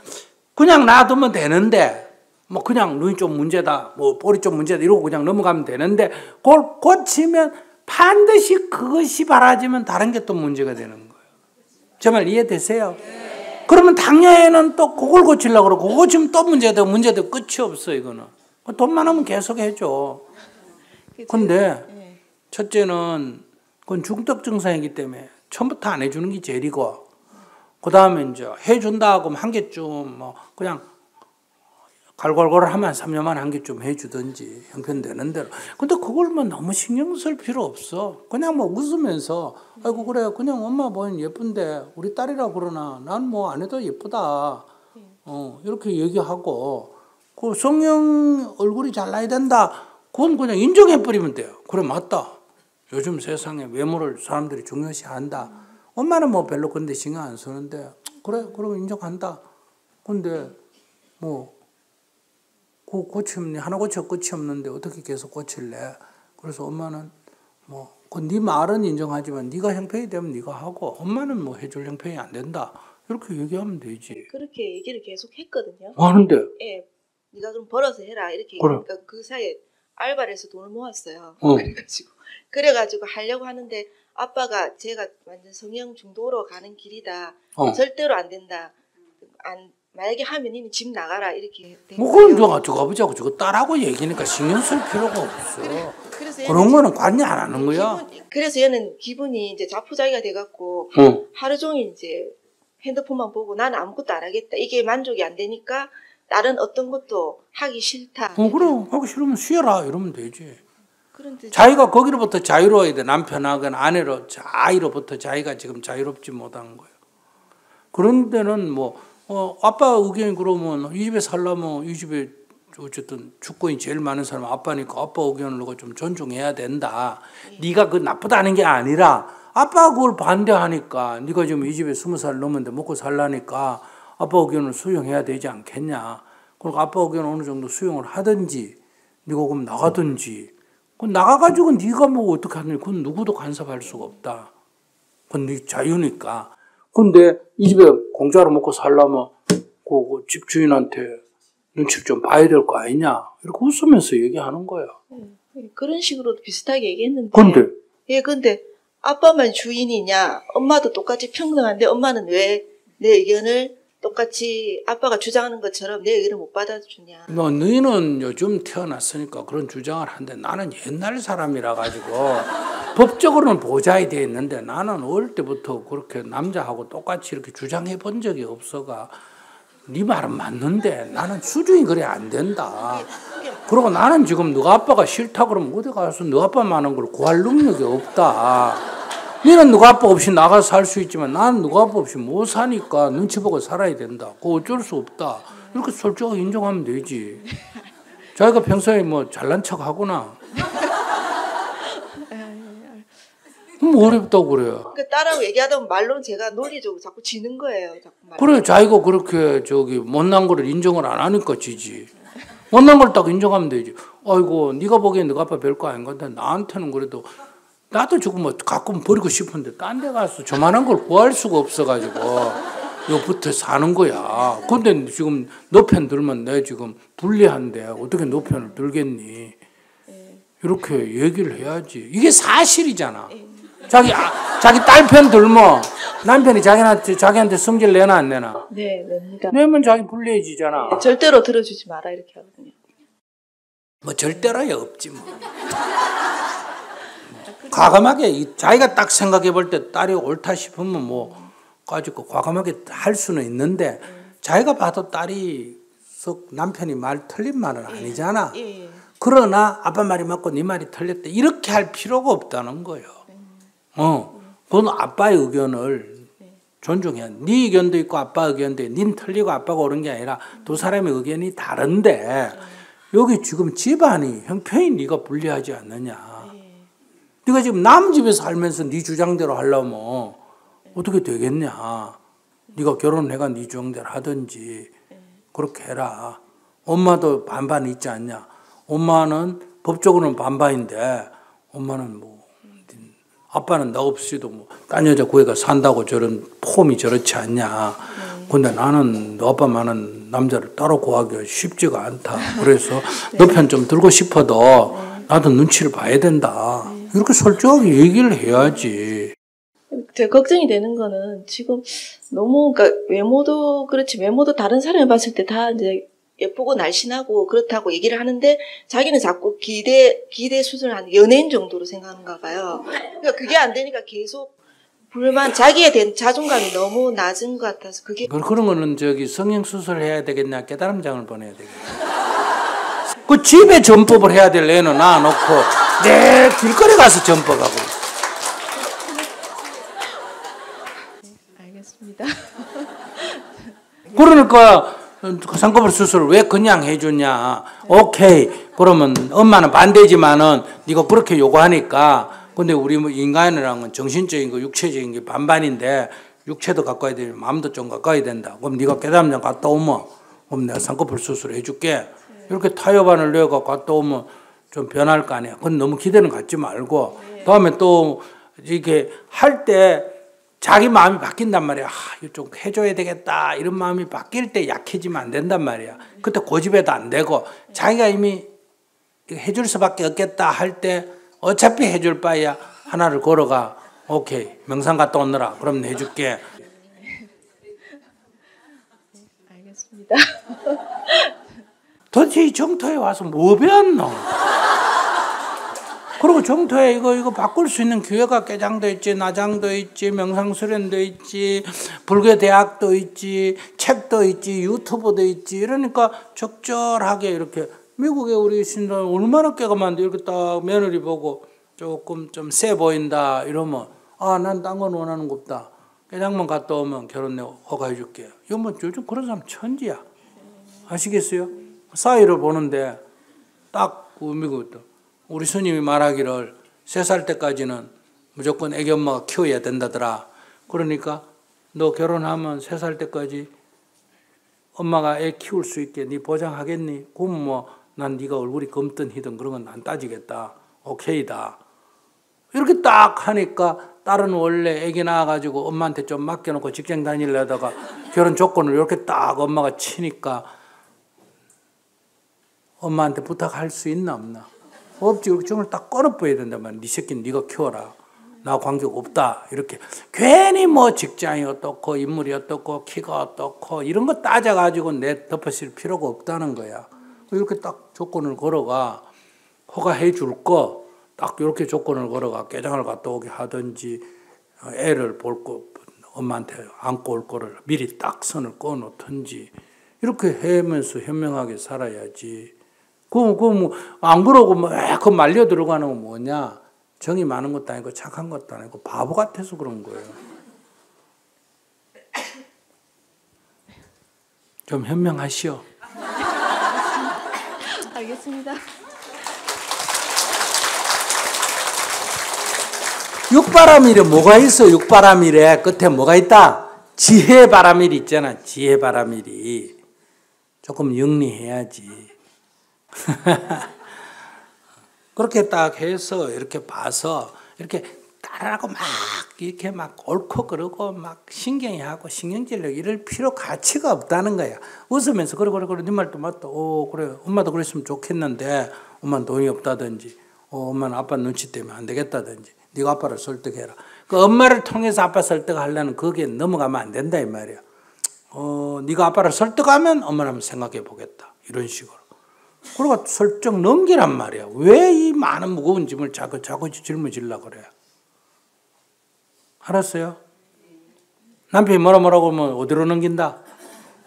Speaker 2: 그냥 놔두면 되는데 뭐 그냥 눈이 좀 문제다, 뭐 볼이 좀 문제다 이러고 그냥 넘어가면 되는데 그걸 고치면 반드시 그것이 바라지면 다른 게 또 문제가 되는 거예요. 제 말 이해되세요? 그러면 당뇨에는 또 그걸 고치려고 그러고 그거 고치면 또 문제되고 문제되고 끝이 없어 이거는. 돈만 하면 계속 해줘. 근데 첫째는 그건 중독 증상이기 때문에 처음부터 안 해주는 게 제일이고 그 다음에 이제 해준다 하고 한 개쯤 뭐 그냥 갈골골 하면 3년만 한 개쯤 해주든지 형편되는 대로. 근데 그걸 뭐 너무 신경 쓸 필요 없어. 그냥 뭐 웃으면서 아이고 그래 그냥 엄마 보면 예쁜데 우리 딸이라 그러나 난 뭐 안 해도 예쁘다. 이렇게 얘기하고 그 성형 얼굴이 잘 나야 된다. 그건 그냥 인정해버리면 돼요. 그래 맞다. 요즘 세상에 외모를 사람들이 중요시한다. 엄마는 뭐 별로 근데 신경 안 쓰는데 그래 그러고 인정한다. 근데 뭐 그 고치면 하나 고쳐 끝이 없는데 어떻게 계속 고칠래? 그래서 엄마는 뭐 그 네 말은 인정하지만 네가 형편이 되면 네가 하고 엄마는 뭐 해줄 형편이 안 된다. 이렇게 얘기하면 되지.
Speaker 4: 그렇게 얘기를 계속 했거든요.
Speaker 2: 하는데?
Speaker 4: 예, 네가 그럼 벌어서 해라 이렇게.
Speaker 2: 그래.
Speaker 4: 그러니까 그 사이에 알바를 해서 돈을 모았어요. 그래가지고 하려고 하는데 아빠가 제가 완전 성형 중독으로 가는 길이다. 절대로 안 된다. 만약에 하면 이미 집 나가라 이렇게 된
Speaker 2: 뭐
Speaker 4: 거예요.
Speaker 2: 그럼 저거 아버지하고 저거 딸하고 얘기니까 신경 쓸 필요가 없어.
Speaker 4: 그래서
Speaker 2: 그런 거는 관여 안 하는 거야.
Speaker 4: 그래서 얘는 기분이 이제 자포자기가 돼갖고 하루 종일 이제 핸드폰만 보고 나는 아무것도 안 하겠다. 이게 만족이 안 되니까 다른 어떤 것도 하기 싫다.
Speaker 2: 그래 하기 싫으면 쉬어라 이러면 되지.
Speaker 4: 그런데
Speaker 2: 자기가 거기로부터 자유로워야 돼. 남편하거나 아내로 아이로부터 자기가 지금 자유롭지 못한 거예요. 그런 데는 뭐 아빠 의견이 그러면 이 집에 살려면 이 집에 어쨌든 주권이 제일 많은 사람은 아빠니까 아빠 의견을 좀 존중해야 된다. 네가 그 나쁘다는 게 아니라 아빠가 그걸 반대하니까 네가 지금 이 집에 20살 넘었는데 먹고 살라니까 아빠 의견을 수용해야 되지 않겠냐. 그러니까 아빠 의견을 어느 정도 수용을 하든지 네가 그럼 나가든지. 그건 나가가지고 네가 뭐 어떻게 하느냐. 그건 누구도 간섭할 수가 없다. 그건 네 자유니까. 근데 이 집에 공짜로 먹고 살려면 그 집주인한테 눈치 좀 봐야 될 거 아니냐. 이렇게 웃으면서 얘기하는 거야.
Speaker 4: 그런 식으로 비슷하게 얘기했는데.
Speaker 2: 근데?
Speaker 4: 예, 근데 아빠만 주인이냐. 엄마도 똑같이 평등한데 엄마는 왜 내 의견을 똑같이 아빠가 주장하는 것처럼 내 의견을 못 받아주냐.
Speaker 2: 뭐 너희는 요즘 태어났으니까 그런 주장을 하는데 나는 옛날 사람이라 가지고 법적으로는 보장이 돼 있는데 나는 어릴 때부터 그렇게 남자하고 똑같이 이렇게 주장해 본 적이 없어가 네 말은 맞는데 나는 수준이 그래 안 된다. 그리고 나는 지금 너가 아빠가 싫다 그러면 어디 가서 너 아빠만한 걸 구할 능력이 없다. 너는 너가 아빠 없이 나가서 살 수 있지만 나는 너가 아빠 없이 못 사니까 눈치 보고 살아야 된다. 그거 어쩔 수 없다. 이렇게 솔직하게 인정하면 되지. 자기가 평소에 뭐 잘난 척 하구나. 뭐 어렵다고 그래요.
Speaker 4: 그 딸하고 얘기하다 보면 말로는 제가 논리적으로 자꾸 지는 거예요. 자꾸
Speaker 2: 그래 자기가 그렇게 못난 거를 인정을 안 하니까 지지. 못난 걸 딱 인정하면 되지. 아이고 네가 보기엔 너가 아빠 별거 아닌 건데 나한테는 그래도 나도 지금 뭐 가끔 버리고 싶은데 딴 데 가서 저만한 걸 구할 수가 없어가지고 여기부터 사는 거야. 근데 지금 너 편 들면 내 지금 불리한데 어떻게 너 편을 들겠니? 이렇게 얘기를 해야지. 이게 사실이잖아. 자기 딸 편 들면 남편이 자기한테 성질 내나 안 내나?
Speaker 4: 네, 냅니다.
Speaker 2: 내면 자기 불리해지잖아.
Speaker 4: 네, 절대로 들어주지 마라 이렇게 하거든요.
Speaker 2: 뭐 절대로야 없지 뭐. 과감하게 자기가 딱 생각해 볼 때 딸이 옳다 싶으면 뭐 가지고 과감하게 할 수는 있는데 자기가 봐도 딸이 썩 남편이 말 틀린 말은 아니잖아.
Speaker 4: 예.
Speaker 2: 그러나 아빠 말이 맞고 네 말이 틀렸다. 이렇게 할 필요가 없다는 거예요. 그건 아빠의 의견을 존중해야 돼. 네 의견도 있고 아빠 의견도 있고 닌 틀리고 아빠가 옳은 게 아니라 두 사람의 의견이 다른데 여기 지금 집안이 형편이 네가 불리하지 않느냐. 네가 지금 남 집에 살면서 네 주장대로 하려면 어떻게 되겠냐. 네가 결혼해가 네 주장대로 하든지 그렇게 해라. 엄마도 반반 있지 않냐. 엄마는 법적으로는 반반인데 엄마는 뭐 아빠는 나 없이도 뭐 딴 여자 구해가 산다고 저런 폼이 저렇지 않냐. 근데 나는 너 아빠만한 남자를 따로 구하기가 쉽지가 않다. 그래서 너 편 좀 들고 싶어도 나도 눈치를 봐야 된다. 이렇게 솔직하게 얘기를 해야지.
Speaker 4: 되게 걱정이 되는 거는 지금 너무 그러니까 외모도 그렇지 외모도 다른 사람이 봤을 때 다 이제 예쁘고 날씬하고 그렇다고 얘기를 하는데 자기는 자꾸 기대 수준을 한 연예인 정도로 생각하는가 봐요. 그러니까 그게 안 되니까 계속 불만 자기에 대한 자존감이 너무 낮은 것 같아서 그게
Speaker 2: 그런 거는 저기 성형수술 해야 되겠냐 깨달음장을 보내야 되겠냐. 그 집에 전법을 해야 될 애는 놔놓고 내 길거리 가서 전법하고.
Speaker 4: 알겠습니다.
Speaker 2: 그러니까 쌍꺼풀 수술을 왜 그냥 해주냐. 오케이. 그러면 엄마는 반대지만은 네가 그렇게 요구하니까. 근데 우리 뭐 인간이랑은 정신적인 거 육체적인 게 반반인데 육체도 가까이 되면 마음도 좀 가까이 된다. 그럼 네가 깨달음장 갔다 오면 그럼 내가 쌍꺼풀 수술 해줄게. 이렇게 타협안을 내가 갔다 오면 좀 변할 거 아니야. 그건 너무 기대는 갖지 말고 다음에 또 이렇게 할 때 자기 마음이 바뀐단 말이야. 이거 좀 해줘야 되겠다. 이런 마음이 바뀔 때 약해지면 안 된단 말이야. 그때 고집해도 안 되고 자기가 이미 해줄 수밖에 없겠다 할 때 어차피 해줄 바에야 하나를 걸어가. 오케이. 명상 갔다 오느라. 그럼 해줄게.
Speaker 4: 알겠습니다.
Speaker 2: 도대체 이 정토에 와서 뭐 배웠노? 그리고 정토에 이거 바꿀 수 있는 기회가 깨장도 있지, 나장도 있지, 명상수련도 있지, 불교대학도 있지, 책도 있지, 유튜브도 있지. 이러니까 적절하게 이렇게 미국에 우리 신랑 얼마나 깨가만데 이렇게 딱 며느리 보고 조금 좀 세 보인다 이러면 난 딴 건 원하는 거 없다. 깨장만 갔다 오면 결혼 내가 허가해 줄게. 이거 뭐 요즘 그런 사람 천지야. 아시겠어요? 사이를 보는데 딱 미국도 우리 스님이 말하기를 3살 때까지는 무조건 애기 엄마가 키워야 된다더라. 그러니까 너 결혼하면 3살 때까지 엄마가 애 키울 수 있게 네 보장하겠니? 그럼 뭐 난 네가 얼굴이 검든 희든 그런 건 안 따지겠다. 오케이다. 이렇게 딱 하니까 딸은 원래 애기 낳아가지고 엄마한테 좀 맡겨놓고 직장 다니려다가 결혼 조건을 이렇게 딱 엄마가 치니까 엄마한테 부탁할 수 있나 없나? 없지. 이렇게 정을 딱 꺼내버려야 된단 말이야. 네 새끼는 네가 키워라. 나 관계가 없다. 이렇게 괜히 뭐 직장이 어떻고 인물이 어떻고 키가 어떻고 이런 거 따져가지고 내 덮어쓸 필요가 없다는 거야. 이렇게 딱 조건을 걸어가 허가해 줄 거 딱 이렇게 조건을 걸어가 깨장을 갔다 오게 하든지 애를 볼 거 엄마한테 안고 올 거를 미리 딱 선을 꺼 놓든지 이렇게 하면서 현명하게 살아야지. 안 그러고 그 말려 들어가는 건 뭐냐? 정이 많은 것도 아니고 착한 것도 아니고 바보 같아서 그런 거예요. 좀 현명하시오.
Speaker 4: 알겠습니다.
Speaker 2: 육바라밀에 뭐가 있어? 육바라밀에 끝에 뭐가 있다? 지혜바라밀이 있잖아. 지혜바라밀이 조금 영리해야지. 그렇게 딱 해서 이렇게 봐서 이렇게 따라하고 막 이렇게 막 옳고 그러고 막 신경이 하고 신경질력 이럴 필요 가치가 없다는 거야. 웃으면서 그래 네 말도 맞다. 그래 엄마도 그랬으면 좋겠는데 엄마는 돈이 없다든지 엄마는 아빠 눈치 때문에 안 되겠다든지 네가 아빠를 설득해라. 그 엄마를 통해서 아빠 설득하려는 거기에 넘어가면 안 된다 이 말이야. 네가 아빠를 설득하면 엄마를 한번 생각해 보겠다. 이런 식으로. 그러고 설정 넘기란 말이야. 왜 이 많은 무거운 짐을 자꾸 짊어지려고 그래? 알았어요? 남편이 뭐라고 하면 어디로 넘긴다?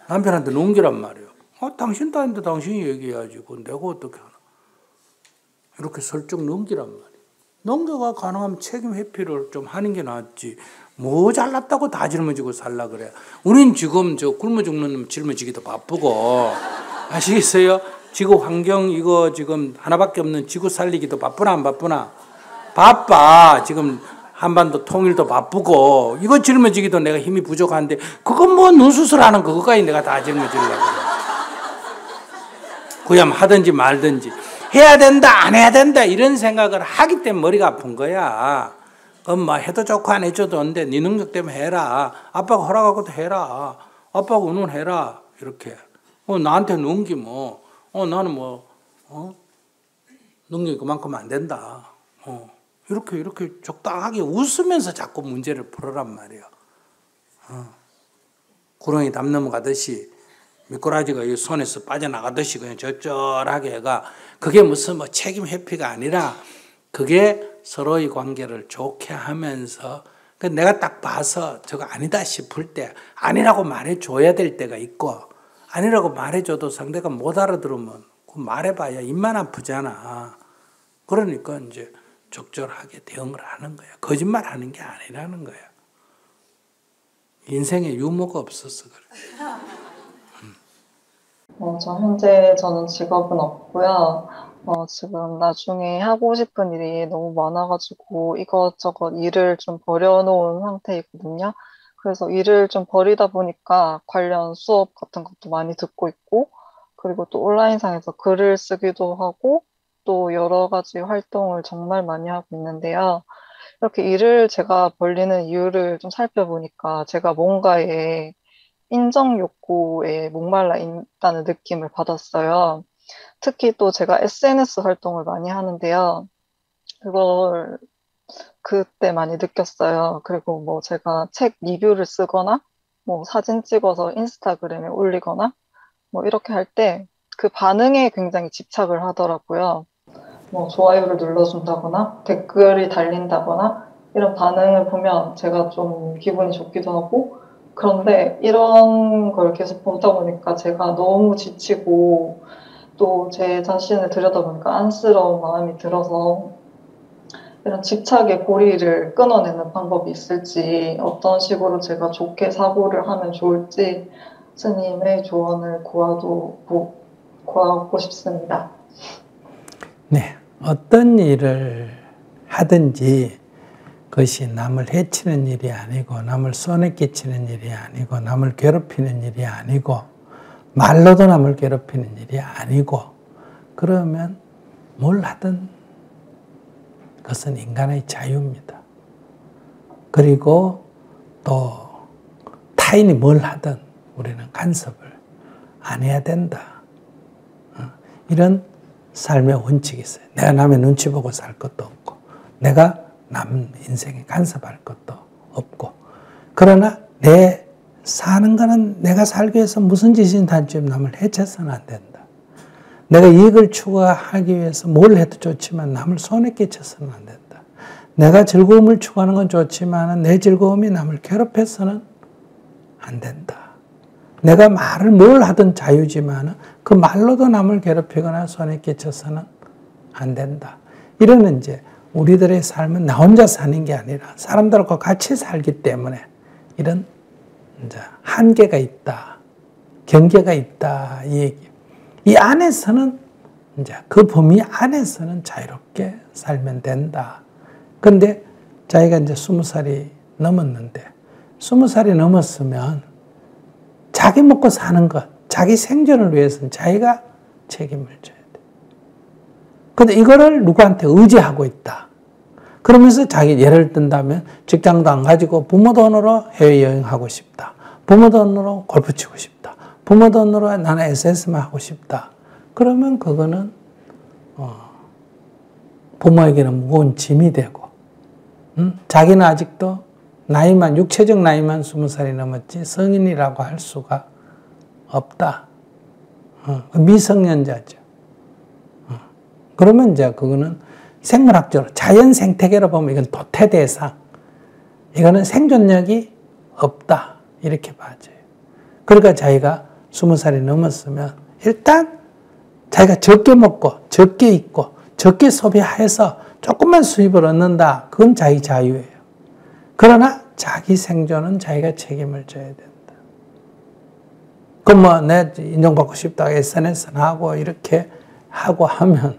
Speaker 2: 남편한테 넘기란 말이에요. 당신 딸인데 당신이 얘기해야지. 그건 내가 어떻게 하나. 이렇게 슬쩍 넘기란 말이에요. 넘겨가 가능하면 책임 회피를 좀 하는 게 낫지. 뭐 잘났다고 다 짊어지고 살라 그래. 우린 지금 저 굶어 죽는 놈 짊어지기도 바쁘고. 아시겠어요? 지구 환경 이거 지금 하나밖에 없는 지구 살리기도 바쁘나 안 바쁘나? 바빠. 지금 한반도 통일도 바쁘고 이거 짊어지기도 내가 힘이 부족한데 그건 뭐 눈 수술하는 그거까지 내가 다 짊어지려고 그래. 그냥 하든지 말든지 해야 된다 안 해야 된다 이런 생각을 하기 때문에 머리가 아픈 거야. 엄마 해도 좋고 안 해줘도 안돼. 네 능력 때문에 해라. 아빠가 허락하고도 해라. 아빠가 의논해라. 이렇게 나한테 넘기면 나는 능력이 그만큼 안 된다. 이렇게 적당하게 웃으면서 자꾸 문제를 풀어란 말이에요. 구렁이 담 넘어가듯이 미꾸라지가 이 손에서 빠져나가듯이 그냥 적절하게 해가 그게 무슨 책임 회피가 아니라 그게 서로의 관계를 좋게 하면서 내가 딱 봐서 저거 아니다 싶을 때 아니라고 말해줘야 될 때가 있고 아니라고 말해줘도 상대가 못 알아들으면 그 말해봐야 입만 아프잖아. 그러니까 이제 적절하게 대응을 하는 거야. 거짓말 하는 게 아니라는 거야. 인생에 유머가 없어서 그래.
Speaker 5: 저는 직업은 없고요. 지금 나중에 하고 싶은 일이 너무 많아가지고 이것저것 일을 좀 버려놓은 상태이거든요. 그래서 일을 좀 버리다 보니까 관련 수업 같은 것도 많이 듣고 있고, 그리고 또 온라인상에서 글을 쓰기도 하고, 또 여러 가지 활동을 정말 많이 하고 있는데요. 이렇게 일을 제가 벌리는 이유를 좀 살펴보니까 제가 뭔가에 인정 욕구에 목말라 있다는 느낌을 받았어요. 특히 또 제가 SNS 활동을 많이 하는데요. 그걸 그때 많이 느꼈어요. 그리고 제가 책 리뷰를 쓰거나 사진 찍어서 인스타그램에 올리거나 이렇게 할 때 그 반응에 굉장히 집착을 하더라고요. 좋아요를 눌러준다거나 댓글이 달린다거나 이런 반응을 보면 제가 좀 기분이 좋기도 하고, 그런데 이런 걸 계속 보다 보니까 제가 너무 지치고 또 제 자신을 들여다보니까 안쓰러운 마음이 들어서 이런 집착의 고리를 끊어내는 방법이 있을지, 어떤 식으로 제가 좋게 사고를 하면 좋을지 스님의 조언을 구하고 싶습니다.
Speaker 2: 네, 어떤 일을 하든지 그것이 남을 해치는 일이 아니고 남을 손에 끼치는 일이 아니고 남을 괴롭히는 일이 아니고 말로도 남을 괴롭히는 일이 아니고 그러면 뭘 하든 그것은 인간의 자유입니다. 그리고 또 타인이 뭘 하든 우리는 간섭을 안 해야 된다. 이런 삶의 원칙이 있어요. 내가 남의 눈치 보고 살 것도 없고 내가 남 인생에 간섭할 것도 없고, 그러나 내 사는 거는 내가 살기 위해서 무슨 짓이든 단지 남을 해쳐서는 안 된다. 내가 이익을 추구하기 위해서 뭘 해도 좋지만 남을 손에 끼쳐서는 안 된다. 내가 즐거움을 추구하는 건 좋지만 내 즐거움이 남을 괴롭혀서는 안 된다. 내가 말을 뭘 하든 자유지만 그 말로도 남을 괴롭히거나 손에 끼쳐서는 안 된다. 이런 이제 우리들의 삶은 나 혼자 사는 게 아니라 사람들과 같이 살기 때문에 이런 이제 한계가 있다, 경계가 있다 이 얘기. 이 안에서는 이제 그 범위 안에서는 자유롭게 살면 된다. 그런데 자기가 이제 20살이 넘었는데 20살이 넘었으면 자기 먹고 사는 것, 자기 생존을 위해서는 자기가 책임을 져야 돼. 근데 이거를 누구한테 의지하고 있다. 그러면서 자기 예를 든다면 직장도 안 가지고 부모 돈으로 해외여행하고 싶다. 부모 돈으로 골프 치고 싶다. 부모 돈으로 나는 SS만 하고 싶다. 그러면 그거는 부모에게는 무거운 짐이 되고 자기는 아직도 나이만 육체적 나이만 20살이 넘었지 성인이라고 할 수가 없다. 미성년자죠. 그러면 이제 그거는 생물학적으로 자연 생태계로 보면 이건 도태대상. 이거는 생존력이 없다. 이렇게 봐줘요. 그러니까 자기가 20살이 넘었으면 일단 자기가 적게 먹고 적게 입고 적게 소비해서 조금만 수입을 얻는다. 그건 자기 자유예요. 그러나 자기 생존은 자기가 책임을 져야 된다. 그럼 뭐 내 인정받고 싶다고 SNS는 하고 이렇게 하고 하면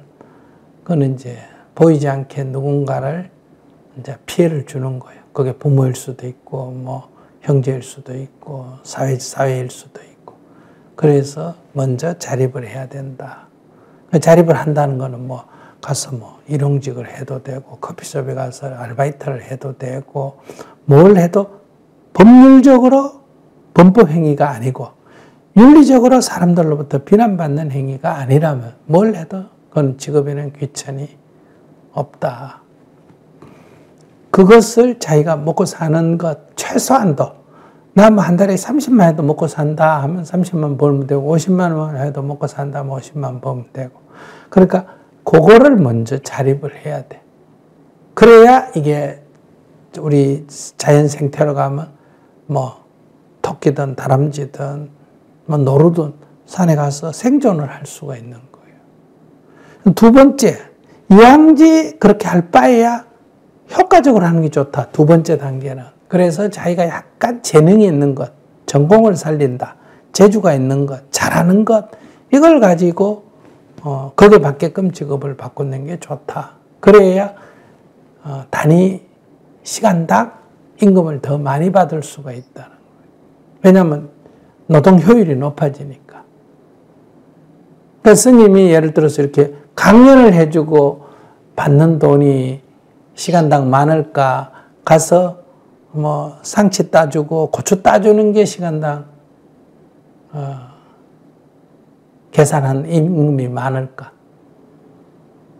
Speaker 2: 그건 이제 보이지 않게 누군가를 이제 피해를 주는 거예요. 그게 부모일 수도 있고 뭐 형제일 수도 있고 사회일 수도 있고. 그래서 먼저 자립을 해야 된다. 자립을 한다는 거는 뭐 가서 뭐 일용직을 해도 되고 커피숍에 가서 아르바이트를 해도 되고 뭘 해도 법률적으로 범법 행위가 아니고 윤리적으로 사람들로부터 비난받는 행위가 아니라면 뭘 해도 그건 직업에는 귀천이 없다. 그것을 자기가 먹고 사는 것 최소한도 나 뭐 한 달에 30만 해도 먹고 산다 하면 30만 벌면 되고 50만 원 해도 먹고 산다 하면 50만 벌면 되고 그러니까 그거를 먼저 자립을 해야 돼. 그래야 이게 우리 자연 생태로 가면 뭐 토끼든 다람쥐든 뭐 노루든 산에 가서 생존을 할 수가 있는 거예요. 두 번째, 이왕지 그렇게 할 바에야 효과적으로 하는 게 좋다. 두 번째 단계는. 그래서 자기가 약간 재능이 있는 것, 전공을 살린다, 재주가 있는 것, 잘하는 것, 이걸 가지고 거기에 맞게끔 직업을 바꾸는 게 좋다. 그래야 단위 시간당 임금을 더 많이 받을 수가 있다는 거예요. 왜냐하면 노동 효율이 높아지니까. 그러니까 스님이 예를 들어서 이렇게 강연을 해주고 받는 돈이 시간당 많을까? 가서 뭐 상치 따주고 고추 따주는 게 시간당 계산한 임금이 많을까?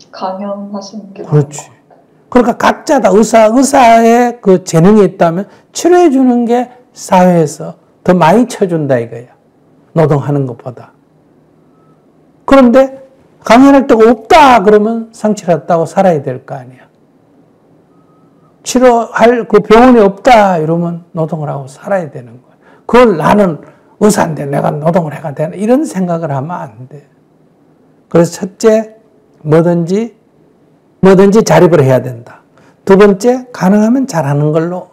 Speaker 5: 강연하시는 게
Speaker 2: 그렇지. 그러니까 각자 다 의사의 그 재능이 있다면 치료해 주는 게 사회에서 더 많이 쳐준다 이거야. 노동하는 것보다. 그런데 강연할 데가 없다 그러면 상치를 했다고 살아야 될 거 아니야. 치료할 그 병원이 없다 이러면 노동을 하고 살아야 되는 거야. 그걸 나는 의사인데 내가 노동을 해가 되나 이런 생각을 하면 안 돼. 그래서 첫째 뭐든지 자립을 해야 된다. 두 번째 가능하면 잘하는 걸로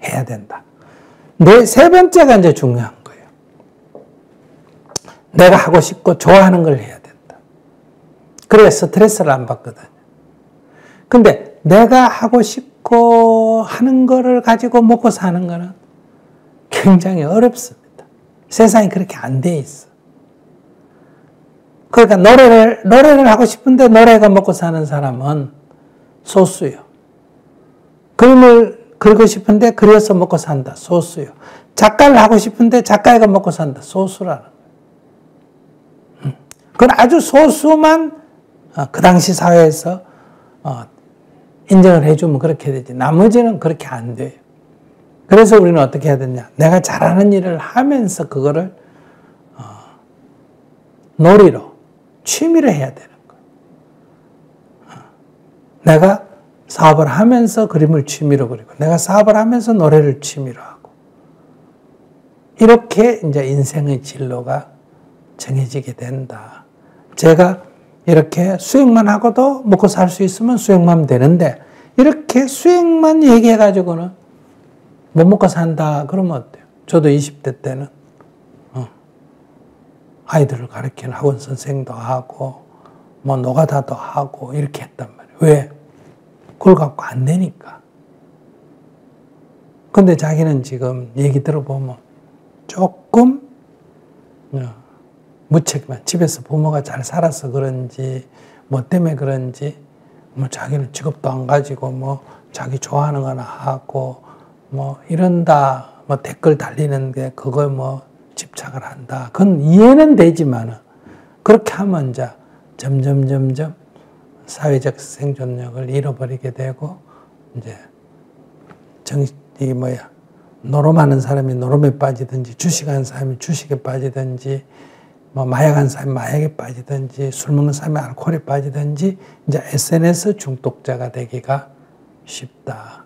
Speaker 2: 해야 된다. 세 번째가 이제 중요한 거예요. 내가 하고 싶고 좋아하는 걸 해야 된다. 그래야 스트레스를 안 받거든요. 근데 내가 하고 싶고 하는 거를 가지고 먹고 사는 거는 굉장히 어렵습니다. 세상이 그렇게 안 돼 있어. 그러니까 노래를 하고 싶은데 노래가 먹고 사는 사람은 소수요. 그림을 그리고 싶은데 그려서 먹고 산다. 소수요. 작가를 하고 싶은데 작가가 먹고 산다. 소수라는 거예요. 그건 아주 소수만 그 당시 사회에서 인정을 해주면 그렇게 되지. 나머지는 그렇게 안 돼요. 그래서 우리는 어떻게 해야 되냐. 내가 잘하는 일을 하면서 그거를 놀이로, 취미로 해야 되는 거예요. 내가 사업을 하면서 그림을 취미로 그리고 내가 사업을 하면서 노래를 취미로 하고 이렇게 이제 인생의 진로가 정해지게 된다. 제가 이렇게 수행만 하고도 먹고 살 수 있으면 수행만 되는데 이렇게 수행만 얘기해가지고는 못 먹고 산다 그러면 어때요? 저도 20대 때는 아이들을 가르치는 학원 선생도 하고 뭐 노가다도 하고 이렇게 했단 말이에요. 왜? 그걸 갖고 안 되니까. 근데 자기는 지금 얘기 들어보면 조금 무책임한, 집에서 부모가 잘 살아서 그런지 뭐 때문에 그런지 뭐 자기는 직업도 안 가지고 뭐 자기 좋아하는 거나 하고 뭐 이런다 뭐 댓글 달리는데 그걸 뭐 집착을 한다. 그건 이해는 되지만은 그렇게 하면 이제 점점 사회적 생존력을 잃어버리게 되고 이제 노름하는 사람이 노름에 빠지든지 주식하는 사람이 주식에 빠지든지 뭐 마약하는 사람이 마약에 빠지든지 술 먹는 사람이 알코올에 빠지든지 이제 SNS 중독자가 되기가 쉽다.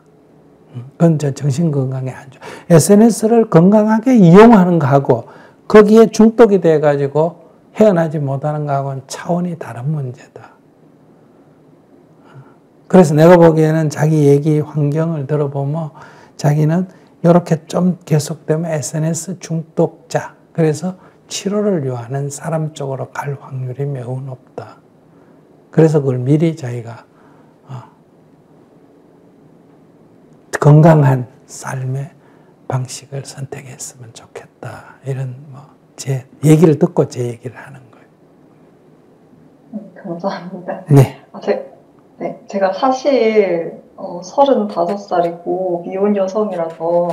Speaker 2: 그건 이제 정신 건강에 안 좋아. SNS를 건강하게 이용하는 거하고 거기에 중독이 돼가지고 헤어나지 못하는 거하고는 차원이 다른 문제다. 그래서 내가 보기에는 자기 얘기 환경을 들어보면 자기는 이렇게 좀 계속되면 SNS 중독자, 그래서 치료를 요하는 사람 쪽으로 갈 확률이 매우 높다. 그래서 그걸 미리 자기가 건강한 삶의 방식을 선택했으면 좋겠다. 이런 제 얘기를 듣고 제 얘기를 하는 거예요.
Speaker 5: 감사합니다.
Speaker 2: 네.
Speaker 5: 제가 사실 35살이고 미혼 여성이라서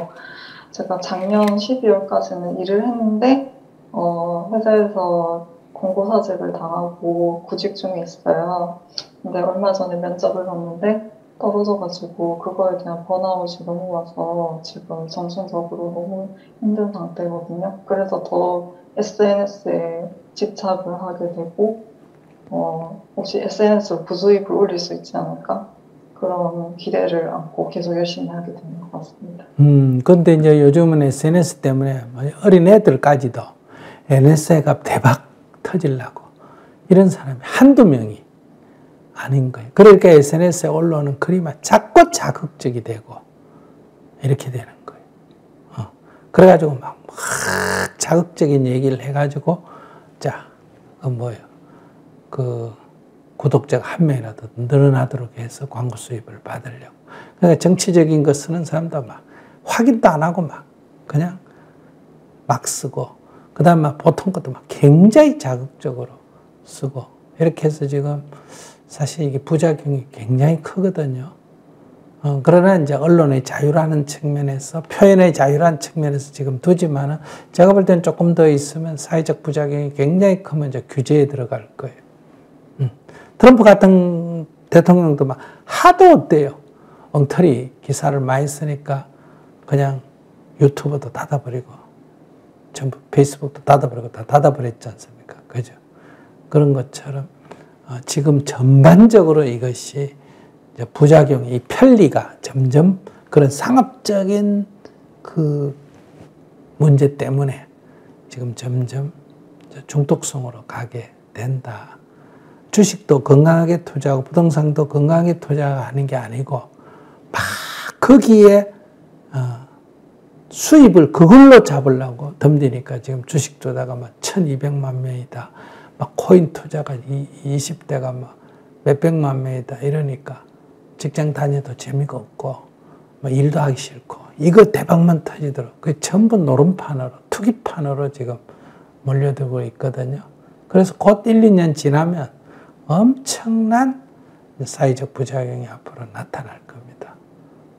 Speaker 5: 제가 작년 12월까지는 일을 했는데 회사에서 공고사직을 당하고 구직 중에 있어요. 근데 얼마 전에 면접을 봤는데 떨어져가지고 그거에 대한 번아웃이 너무 와서 지금 정신적으로 너무 힘든 상태거든요. 그래서 더 SNS에 집착을 하게 되고 혹시 SNS로 부수입을 올릴 수 있지 않을까? 그런 기대를 안고 계속 열심히 하게 되는 것 같습니다.
Speaker 2: 근데 이제 요즘은 SNS 때문에 어린 애들까지도 NS가 대박 터지려고 이런 사람이 한두 명이 아닌 거예요. 그러니까 SNS에 올라오는 글이 막 자꾸 자극적이 되고 이렇게 되는 거예요. 그래가지고 막 자극적인 얘기를 해가지고 구독자가 한 명이라도 늘어나도록 해서 광고 수입을 받으려고. 그러니까 정치적인 거 쓰는 사람도 막 확인도 안 하고 막 그냥 막 쓰고, 그 다음 막 보통 것도 막 굉장히 자극적으로 쓰고, 이렇게 해서 지금 사실 이게 부작용이 굉장히 크거든요. 그러나 이제 언론의 자유라는 측면에서, 표현의 자유라는 측면에서 지금 두지만은 제가 볼 때는 조금 더 있으면 사회적 부작용이 굉장히 크면 이제 규제에 들어갈 거예요. 트럼프 같은 대통령도 막 하도 어때요? 엉터리 기사를 많이 쓰니까 그냥 유튜브도 닫아버리고, 전부 페이스북도 닫아버리고 다 닫아버렸지 않습니까? 그죠? 그런 것처럼 지금 전반적으로 이것이 부작용이, 이 편리가 점점 그런 상업적인 그 문제 때문에 지금 점점 중독성으로 가게 된다. 주식도 건강하게 투자하고 부동산도 건강하게 투자하는 게 아니고 막 거기에 수입을 그걸로 잡으려고 덤비니까 지금 주식 투자가 막 1200만 명이다. 막 코인 투자가 20대가 막 몇백만 명이다. 이러니까 직장 다녀도 재미가 없고 뭐 일도 하기 싫고 이거 대박만 터지도록 그 전부 노름판으로, 투기판으로 지금 몰려들고 있거든요. 그래서 곧 1, 2년 지나면 엄청난 사회적 부작용이 앞으로 나타날 겁니다.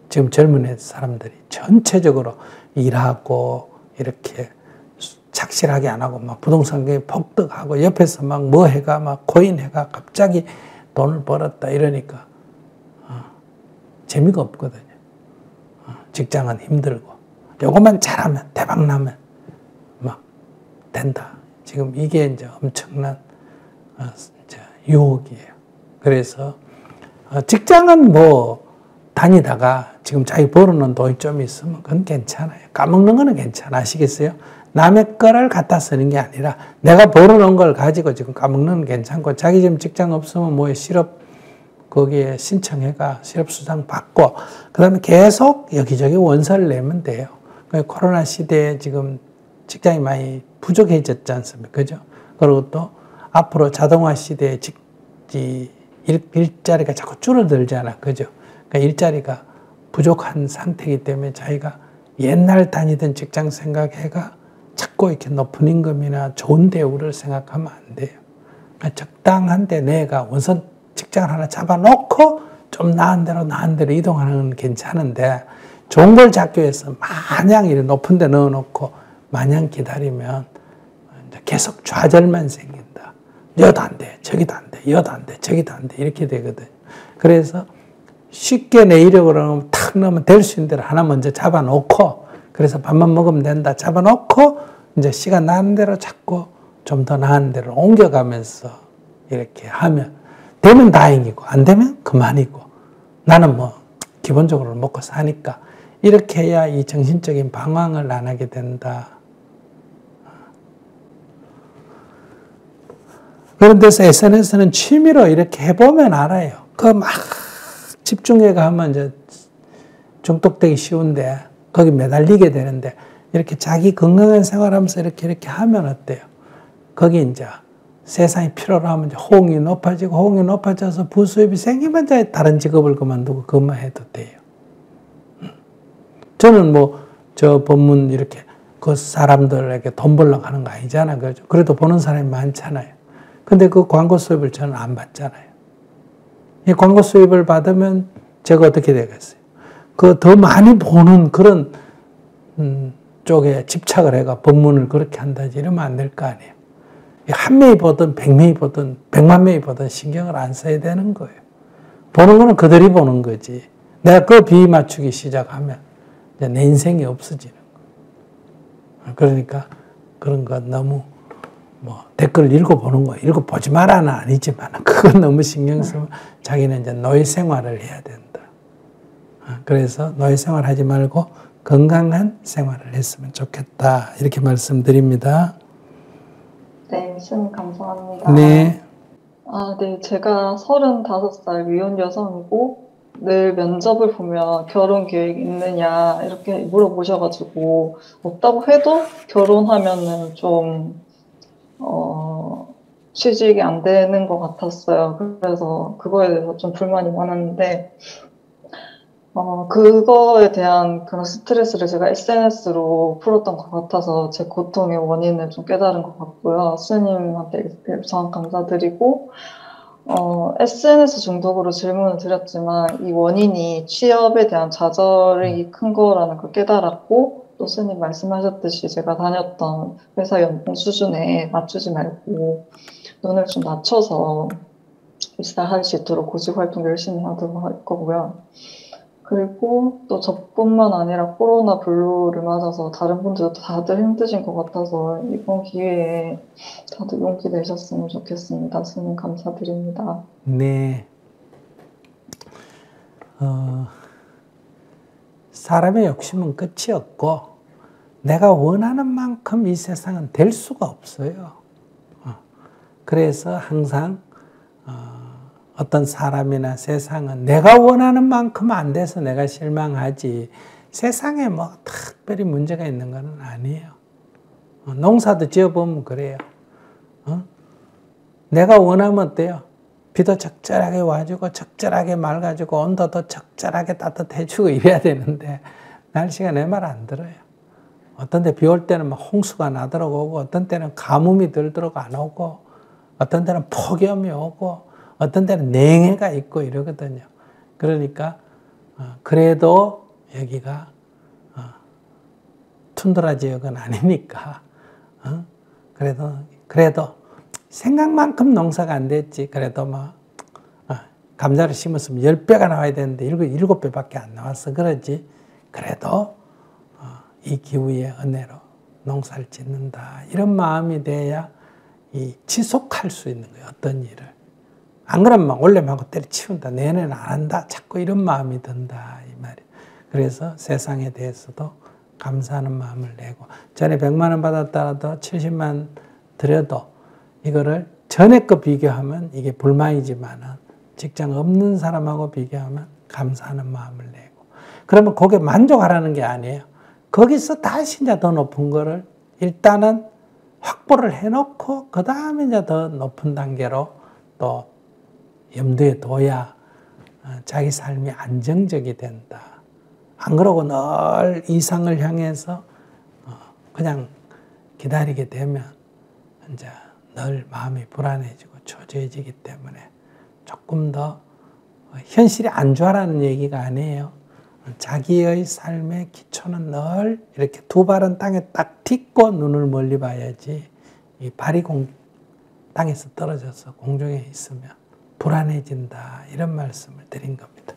Speaker 2: 지금 젊은 사람들이 전체적으로 일하고 이렇게 착실하게 안 하고 막 부동산에 폭등하고 옆에서 막 뭐 해가 막 코인 해가 갑자기 돈을 벌었다 이러니까 재미가 없거든요. 직장은 힘들고 요것만 잘하면 대박 나면 막 된다. 지금 이게 이제 엄청난 유혹이에요. 그래서 직장은 뭐 다니다가 지금 자기 벌어놓은 돈이 좀 있으면 그건 괜찮아요. 까먹는 거는 괜찮아. 아시겠어요? 남의 거를 갖다 쓰는 게 아니라 내가 벌어놓은 걸 가지고 지금 까먹는 건 괜찮고, 자기 지금 직장 없으면 뭐에 실업 거기에 신청해가 실업수당 받고 그 다음에 계속 여기저기 원서를 내면 돼요. 코로나 시대에 지금 직장이 많이 부족해졌지 않습니까? 그죠? 그리고 또 앞으로 자동화 시대에 일자리가 자꾸 줄어들잖아. 그죠? 그러니까 일자리가 부족한 상태이기 때문에 자기가 옛날 다니던 직장 생각해가 자꾸 이렇게 높은 임금이나 좋은 대우를 생각하면 안 돼요. 그러니까 적당한데 내가 우선 직장을 하나 잡아놓고 좀 나은 데로 이동하는 건 괜찮은데, 좋은 걸 잡기 위해서 마냥 이렇게 높은 데 넣어놓고 마냥 기다리면 계속 좌절만 생긴다. 여도 안 돼, 저기도 안 돼, 여도 안 돼, 저기도 안 돼, 이렇게 되거든요. 그래서 쉽게 내려고 그러면 탁 넣으면 될 수 있는 대로 하나 먼저 잡아놓고, 그래서 밥만 먹으면 된다 잡아놓고 이제 시간 나는 대로 자꾸 좀 더 나은 대로 옮겨가면서 이렇게 하면 되면 다행이고 안 되면 그만이고, 나는 뭐 기본적으로 먹고 사니까 이렇게 해야 이 정신적인 방황을 안 하게 된다. 그런 데서 SNS는 취미로 이렇게 해보면 알아요. 그 막 집중해가 하면 이제 중독되기 쉬운데, 거기 매달리게 되는데, 이렇게 자기 건강한 생활하면서 이렇게 하면 어때요? 거기 이제 세상이 필요로 하면 이제 호응이 높아지고, 호응이 높아져서 부수입이 생기면 이제 다른 직업을 그만두고 그것만 해도 돼요. 저는 저 법문 이렇게 그 사람들에게 돈 벌려고 하는 거 아니잖아요. 그래도 보는 사람이 많잖아요. 근데 그 광고 수입을 저는 안 받잖아요. 이 광고 수입을 받으면 제가 어떻게 되겠어요? 그 더 많이 보는 그런 쪽에 집착을 해가 법문을 그렇게 한다지 이러면 안 될 거 아니에요. 한 명이 보든 100명이 보든 100만 명이 보든 신경을 안 써야 되는 거예요. 보는 거는 그들이 보는 거지. 내가 그 비위 맞추기 시작하면 이제 내 인생이 없어지는 거예요. 그러니까 그런 거 너무 댓글 읽어보는 거, 읽어보지 마라는 아니지만, 그건 너무 신경 쓰면 자기는 이제 노예 생활을 해야 된다. 그래서 노예 생활 하지 말고 건강한 생활을 했으면 좋겠다. 이렇게 말씀드립니다.
Speaker 5: 네, 스님 감사합니다.
Speaker 2: 네.
Speaker 5: 네, 제가 35살 미혼 여성이고, 늘 면접을 보면 결혼 계획 있느냐, 이렇게 물어보셔가지고, 없다고 해도 결혼하면은 좀, 취직이 안 되는 것 같았어요. 그래서 그거에 대해서 좀 불만이 많았는데, 그거에 대한 그런 스트레스를 제가 SNS로 풀었던 것 같아서 제 고통의 원인을 좀 깨달은 것 같고요. 스님한테 우선 감사드리고, SNS 중독으로 질문을 드렸지만 이 원인이 취업에 대한 좌절이 큰 거라는 걸 깨달았고, 또 스님 말씀하셨듯이 제가 다녔던 회사 연봉 수준에 맞추지 말고 눈을 좀 낮춰서 입사할 수 있도록 구직 활동 열심히 하도록 할 거고요. 그리고 또 저뿐만 아니라 코로나 블루를 맞아서 다른 분들도 다들 힘드신 것 같아서 이번 기회에 다들 용기 내셨으면 좋겠습니다. 스님 감사드립니다.
Speaker 2: 네. 사람의 욕심은 끝이 없고 내가 원하는 만큼 이 세상은 될 수가 없어요. 그래서 항상 어떤 사람이나 세상은 내가 원하는 만큼 안 돼서 내가 실망하지, 세상에 특별히 문제가 있는 건 아니에요. 농사도 지어보면 그래요. 내가 원하면 어때요? 비도 적절하게 와주고 적절하게 맑아주고 온도도 적절하게 따뜻해주고 이래야 되는데 날씨가 내 말 안 들어요. 어떤 데 비 올 때는 막 홍수가 나더라고 오고, 어떤 때는 가뭄이 들도록 안 오고, 어떤 때는 폭염이 오고, 어떤 때는 냉해가 있고 이러거든요. 그러니까 그래도 여기가 툰드라 지역은 아니니까 그래도 생각만큼 농사가 안 됐지. 그래도 감자를 심었으면 10배가 나와야 되는데 7배밖에 안 나왔어. 그러지. 그래도 이 기후의 은혜로 농사를 짓는다. 이런 마음이 돼야 지속할 수 있는 거예요. 어떤 일을. 안 그러면 막 올려마고 때려치운다. 내년에는 안 한다. 자꾸 이런 마음이 든다. 이 말이에요. 그래서 세상에 대해서도 감사하는 마음을 내고, 전에 100만 원 받았다라도 70만 드려도 이거를 전에 거 비교하면 이게 불만이지만은 직장 없는 사람하고 비교하면 감사하는 마음을 내고, 그러면 거기에 만족하라는 게 아니에요. 거기서 다시 이제 더 높은 거를 일단은 확보를 해놓고 그 다음에 이제 더 높은 단계로 또 염두에 둬야 자기 삶이 안정적이 된다. 안 그러고 늘 이상을 향해서 그냥 기다리게 되면 이제 늘 마음이 불안해지고 초조해지기 때문에 조금 더 현실이 안 좋아라는 얘기가 아니에요. 자기의 삶의 기초는 늘 이렇게 두 발은 땅에 딱 딛고 눈을 멀리 봐야지, 이 발이 땅에서 떨어져서 공중에 있으면 불안해진다. 이런 말씀을 드린 겁니다.